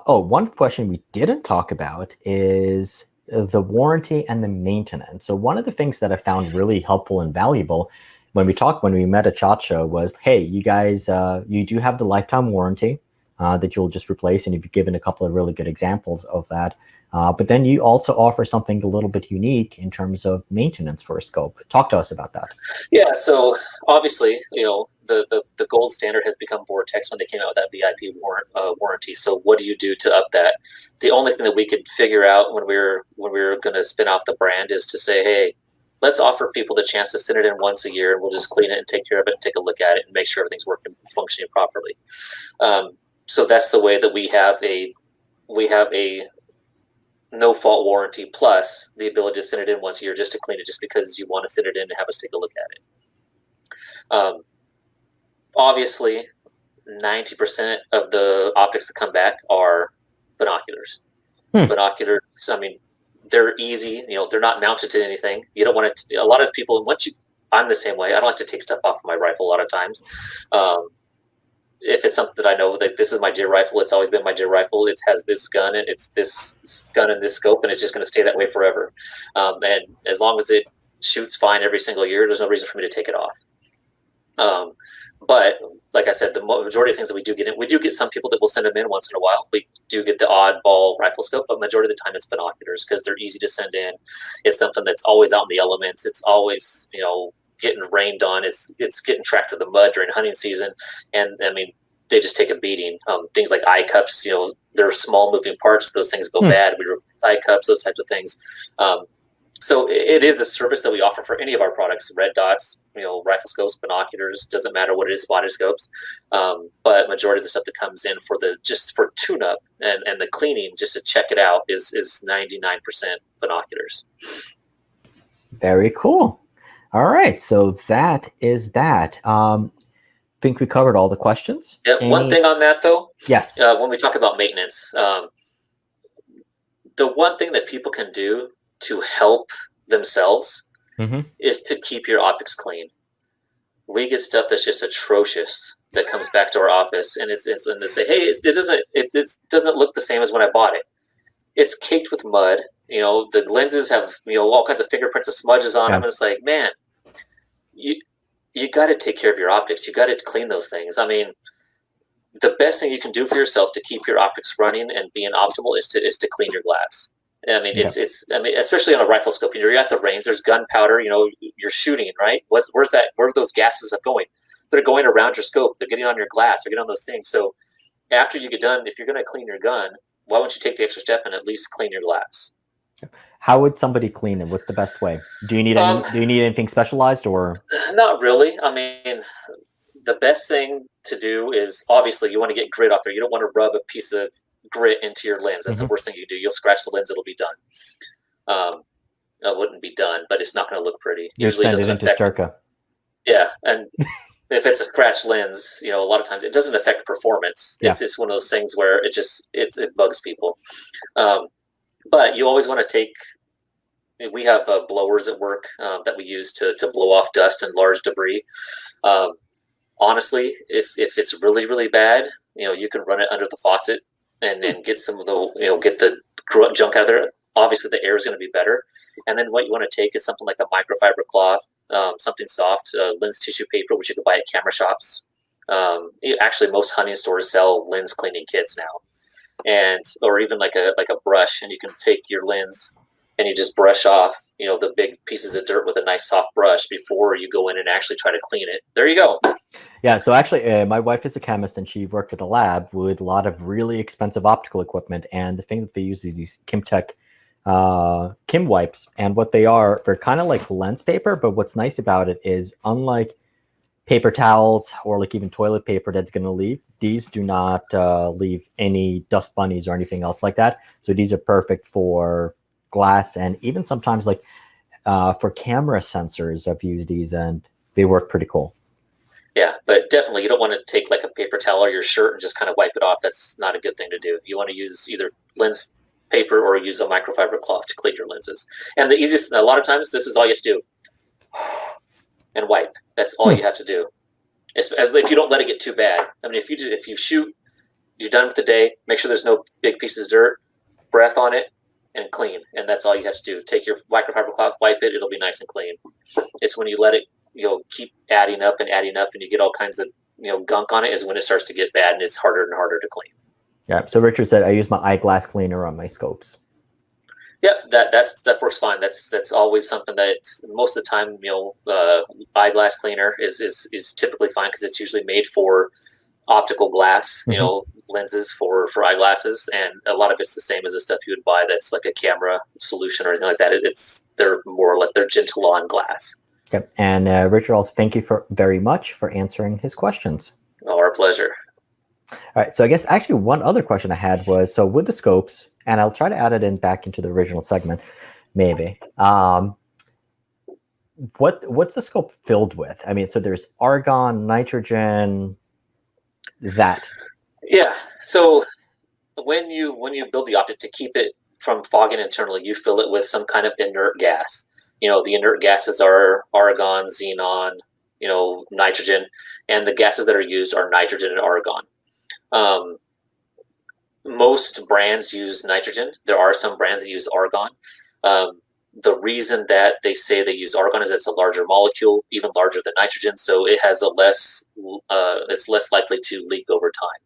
One question we didn't talk about is the warranty and the maintenance. So one of the things that I found really helpful and valuable when we met at SHOT Show was, hey, you guys, you do have the lifetime warranty that you'll just replace, and you've given a couple of really good examples of that. But then you also offer something a little bit unique in terms of maintenance for a scope. Talk to us about that. Yeah, so obviously, the gold standard has become Vortex when they came out with that VIP warranty. So what do you do to up that? The only thing that we could figure out when we were going to spin off the brand is to say, hey, let's offer people the chance to send it in once a year, and we'll just clean it and take care of it and take a look at it and make sure everything's working, functioning properly. So that's the way that we have a we have a no fault warranty plus the ability to send it in once a year just to clean it, just because you want to send it in and have us take a look at it. Obviously, 90% of the optics that come back are binoculars. Binoculars, I mean, they're easy. They're not mounted to anything. You don't want to. A lot of people, I'm the same way. I don't like to take stuff off of my rifle a lot of times. If it's something that I know, like this is my deer rifle, it's always been my deer rifle. It has this gun, and it's this gun and this scope, and it's just going to stay that way forever. And as long as it shoots fine every single year, there's no reason for me to take it off. But like I said, the majority of things that we do get some people that will send them in once in a while. We do get the oddball rifle scope, but majority of the time it's binoculars because they're easy to send in. It's something that's always out in the elements. It's always, getting rained on. It's getting tracked through the mud during hunting season. And I mean, they just take a beating. Things like eye cups, they're small moving parts. Those things go bad. We replace eye cups, those types of things. So it is a service that we offer for any of our products, red dots, rifle scopes, binoculars, doesn't matter what it is, spotted scopes. But majority of the stuff that comes in just for tune-up and the cleaning, just to check it out, is 99% binoculars. Very cool. All right, so that is that. Think we covered all the questions. Yeah, one thing on that though. Yes. When we talk about maintenance, the one thing that people can do to help themselves is to keep your optics clean. We get stuff that's just atrocious that comes back to our office, and and they say, "Hey, it doesn't look the same as when I bought it. It's caked with mud. The lenses have all kinds of fingerprints and smudges on them." And it's like, man, you got to take care of your optics. You got to clean those things. I mean, the best thing you can do for yourself to keep your optics running and being optimal is to clean your glass. I mean, it's especially on a rifle scope. You're at the range. There's gunpowder. You're shooting, right? Where's that? Where are those gases going? They're going around your scope. They're getting on your glass. They're getting on those things. So after you get done, if you're going to clean your gun, why wouldn't you take the extra step and at least clean your glass? How would somebody clean it? What's the best way? Do you need anything specialized or? Not really. I mean, the best thing to do is obviously you want to get grit off there. You don't want to rub a piece of grit into your lens. That's the worst thing you do. You'll scratch the lens. It'll be done. It wouldn't be done, but it's not going to look pretty. Usually send it into Styrka. Yeah, and if it's a scratched lens, a lot of times it doesn't affect performance. It's just one of those things where it bugs people. But you always want to take. We have blowers at work that we use to blow off dust and large debris. Honestly, if it's really, really bad, you can run it under the faucet and then get some of the get the junk out of there. Obviously, the air is going to be better. And then what you want to take is something like a microfiber cloth, something soft, lens tissue paper, which you can buy at camera shops. Actually, most hunting stores sell lens cleaning kits now, or even like a brush, and you can take your lens and you just brush off, the big pieces of dirt with a nice soft brush before you go in and actually try to clean it. There you go. Yeah, so actually, my wife is a chemist, and she worked at a lab with a lot of really expensive optical equipment. And the thing that they use is these Kimtech Kim wipes. And what they are, they're kind of like lens paper, but what's nice about it is, unlike paper towels or like even toilet paper that's going to leave, these do not leave any dust bunnies or anything else like that. So these are perfect for glass, and even sometimes like for camera sensors, I've used these and they work pretty cool. Yeah, but definitely you don't want to take like a paper towel or your shirt and just kind of wipe it off. That's not a good thing to do. You want to use either lens paper or use a microfiber cloth to clean your lenses. And the easiest, a lot of times, this is all you have to do. And wipe. That's all you have to do. As if you don't let it get too bad. I mean, if you shoot, you're done with the day, make sure there's no big pieces of dirt, breath on it, and clean. And that's all you have to do. Take your microfiber cloth, wipe it, it'll be nice and clean. It's when you let it, keep adding up and you get all kinds of, gunk on it, is when it starts to get bad and it's harder and harder to clean. Yeah. So Richard said, I use my eyeglass cleaner on my scopes. Yeah, that works fine. That's always something that most of the time, eyeglass cleaner is typically fine because it's usually made for optical glass, lenses for eyeglasses, and a lot of it's the same as the stuff you would buy that's like a camera solution or anything like that. They're more or less, they're gentle on glass. Okay. And Richard, also thank you very much for answering his questions. Oh, our pleasure. All right. So I guess actually one other question I had was, so with the scopes, and I'll try to add it in back into the original segment, maybe. What's the scope filled with? I mean, so there's argon, nitrogen, that. Yeah. So when you build the optic to keep it from fogging internally, you fill it with some kind of inert gas. The inert gases are argon, xenon, nitrogen, and the gases that are used are nitrogen and argon. Most brands use nitrogen. There are some brands that use argon. The reason that they say they use argon is it's a larger molecule, even larger than nitrogen, so it has it's less likely to leak over time.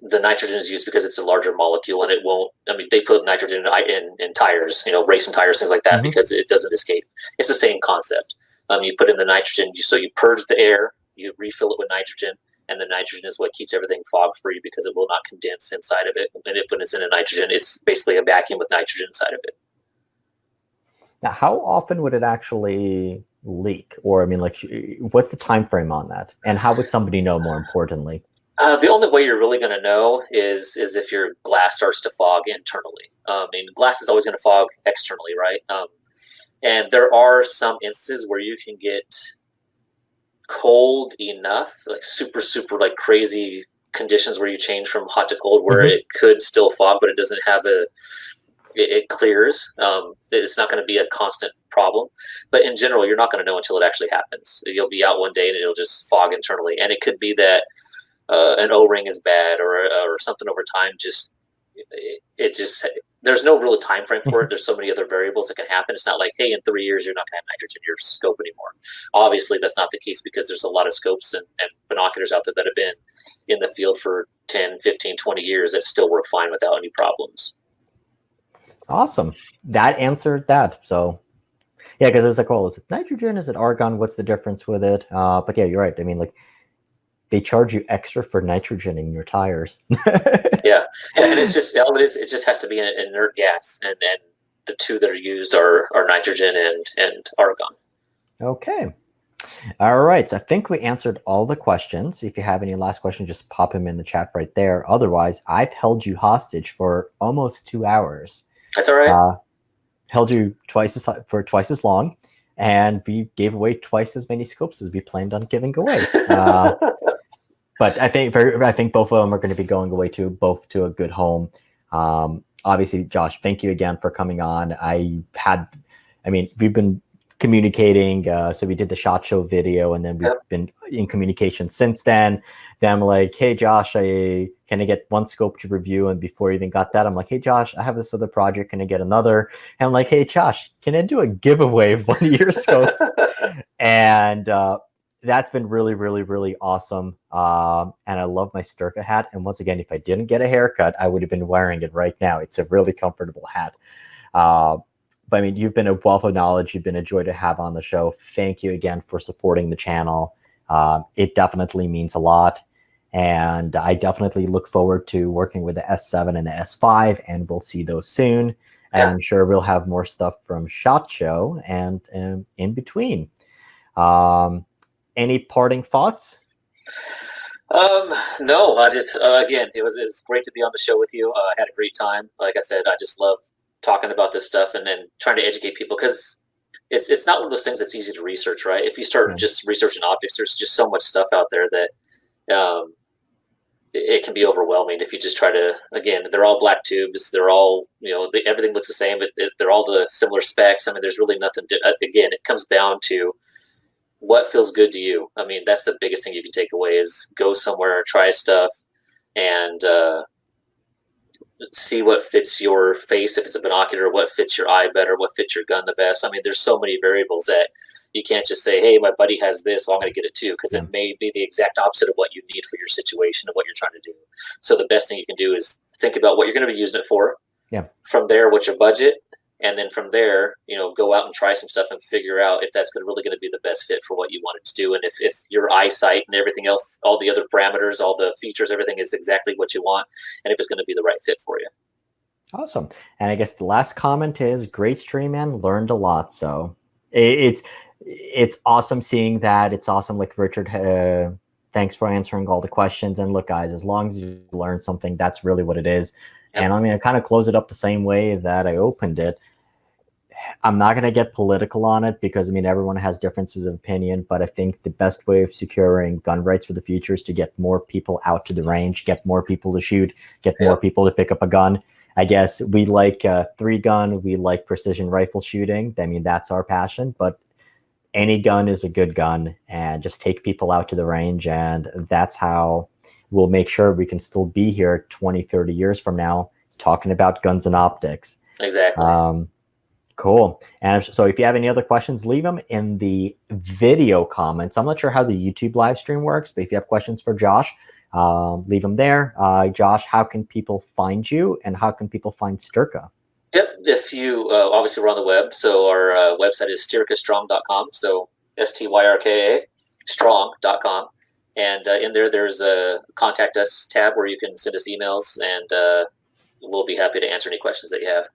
The nitrogen is used because it's a larger molecule and it won't. I mean, they put nitrogen in tires, racing tires, things like that, because it doesn't escape. It's the same concept. You put in the nitrogen, so you purge the air, you refill it with nitrogen, and the nitrogen is what keeps everything fog free because it will not condense inside of it. And when it's in a nitrogen, it's basically a vacuum with nitrogen inside of it. Now, how often would it actually leak? Or, I mean, like, what's the time frame on that? And how would somebody know, more importantly? The only way you're really going to know is if your glass starts to fog internally. I mean, glass is always going to fog externally, right? And there are some instances where you can get cold enough, like super, like crazy conditions where you change from hot to cold, where it could still fog, but it doesn't have it clears. It's not going to be a constant problem. But in general, you're not going to know until it actually happens. You'll be out one day and it'll just fog internally. And it could be that an O-ring is bad or something over time. There's no real time frame for it. There's so many other variables that can happen. It's not like, hey, in 3 years, you're not going to have nitrogen in your scope anymore. Obviously, that's not the case because there's a lot of scopes and binoculars out there that have been in the field for 10, 15, 20 years that still work fine without any problems. Awesome. That answered that. So, yeah, because it was like, well, is it nitrogen? Is it argon? What's the difference with it? But yeah, you're right. I mean, like, they charge you extra for nitrogen in your tires. Yeah, and it's just all it is. It just has to be an inert gas, and the two that are used are nitrogen and argon. Okay. All right. So I think we answered all the questions. If you have any last questions, just pop them in the chat right there. Otherwise, I've held you hostage for almost 2 hours. That's all right. Held you twice as long, and we gave away twice as many scopes as we planned on giving away. But I think both of them are going to be going away to a good home. Obviously, Josh, thank you again for coming on. We've been communicating. So we did the SHOT Show video, and then we've been in communication since then. Then I'm like, hey, Josh, can I get one scope to review? And before I even got that, I'm like, hey, Josh, I have this other project. Can I get another? And I'm like, hey, Josh, can I do a giveaway of one of your scopes? And that's been really, really, really awesome. And I love my Styrka hat. And once again, if I didn't get a haircut, I would have been wearing it right now. It's a really comfortable hat. But I mean, you've been a wealth of knowledge. You've been a joy to have on the show. Thank you again for supporting the channel. It definitely means a lot. And I definitely look forward to working with the S7 and the S5, and we'll see those soon. And I'm sure we'll have more stuff from SHOT Show and in between. Any parting thoughts? No, I just, again, it was great to be on the show with you. I had a great time. Like I said, I just love talking about this stuff and then trying to educate people, because it's not one of those things that's easy to research, right? If you start just researching optics, there's just so much stuff out there that it can be overwhelming if you just try to, again, they're all black tubes. They're all, everything looks the same, but they're all the similar specs. I mean, there's really nothing again, it comes down to what feels good to you. I mean, that's the biggest thing you can take away is go somewhere, try stuff, and see what fits your face. If it's a binocular, what fits your eye better, what fits your gun the best. I mean, there's so many variables that you can't just say, hey, my buddy has this, so I'm going to get it too, because it may be the exact opposite of what you need for your situation and what you're trying to do. So the best thing you can do is think about what you're going to be using it for. Yeah. From there, what's your budget? And then from there, go out and try some stuff and figure out if that's really going to be the best fit for what you want it to do. And if your eyesight and everything else, all the other parameters, all the features, everything is exactly what you want, and if it's going to be the right fit for you. Awesome. And I guess the last comment is great stream, man. Learned a lot. So it's awesome seeing that. It's awesome, like Richard Thanks for answering all the questions. And look, guys, as long as you learn something, that's really what it is. Yep. And I'm going to kind of close it up the same way that I opened it. I'm not going to get political on it because, I mean, everyone has differences of opinion, but I think the best way of securing gun rights for the future is to get more people out to the range, get more people to shoot, get more people to pick up a gun. I guess we like 3-gun, we like precision rifle shooting. I mean, that's our passion, but any gun is a good gun, and just take people out to the range, and that's how we'll make sure we can still be here 20, 30 years from now talking about guns and optics. Exactly. Cool. And so if you have any other questions, leave them in the video comments. I'm not sure how the YouTube live stream works, but if you have questions for Josh, leave them there. Josh, how can people find you, and how can people find Styrka? Yep. If you obviously we're on the web, so our website is styrkastrong.com. So STYRKA strong.com, and in there's a contact us tab where you can send us emails, and we'll be happy to answer any questions that you have.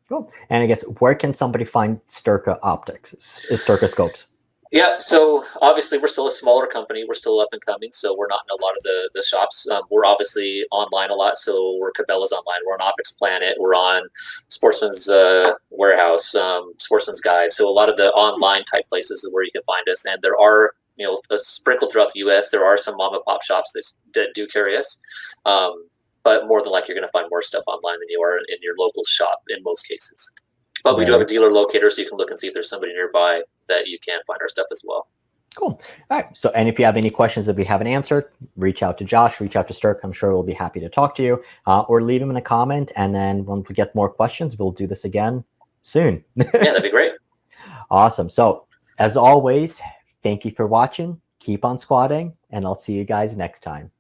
Cool. And I guess where can somebody find Styrka optics, Styrka scopes? Yeah, so obviously we're still a smaller company. We're still up and coming, so we're not in a lot of the shops. We're obviously online a lot, so we're Cabela's online. We're on Optics Planet. We're on Sportsman's Warehouse, Sportsman's Guide. So a lot of the online type places is where you can find us. And there are, sprinkled throughout the U.S., there are some mom and pop shops that do carry us. But more than likely, you're going to find more stuff online than you are in your local shop in most cases. But we do have a dealer locator, so you can look and see if there's somebody nearby that you can find our stuff as well. Cool. All right. So, and if you have any questions that we haven't answered, reach out to Josh, reach out to Styrka. I'm sure we'll be happy to talk to you, or leave them in a comment. And then when we get more questions, we'll do this again soon. Yeah, that'd be great. Awesome. So, as always, thank you for watching. Keep on squatting, and I'll see you guys next time.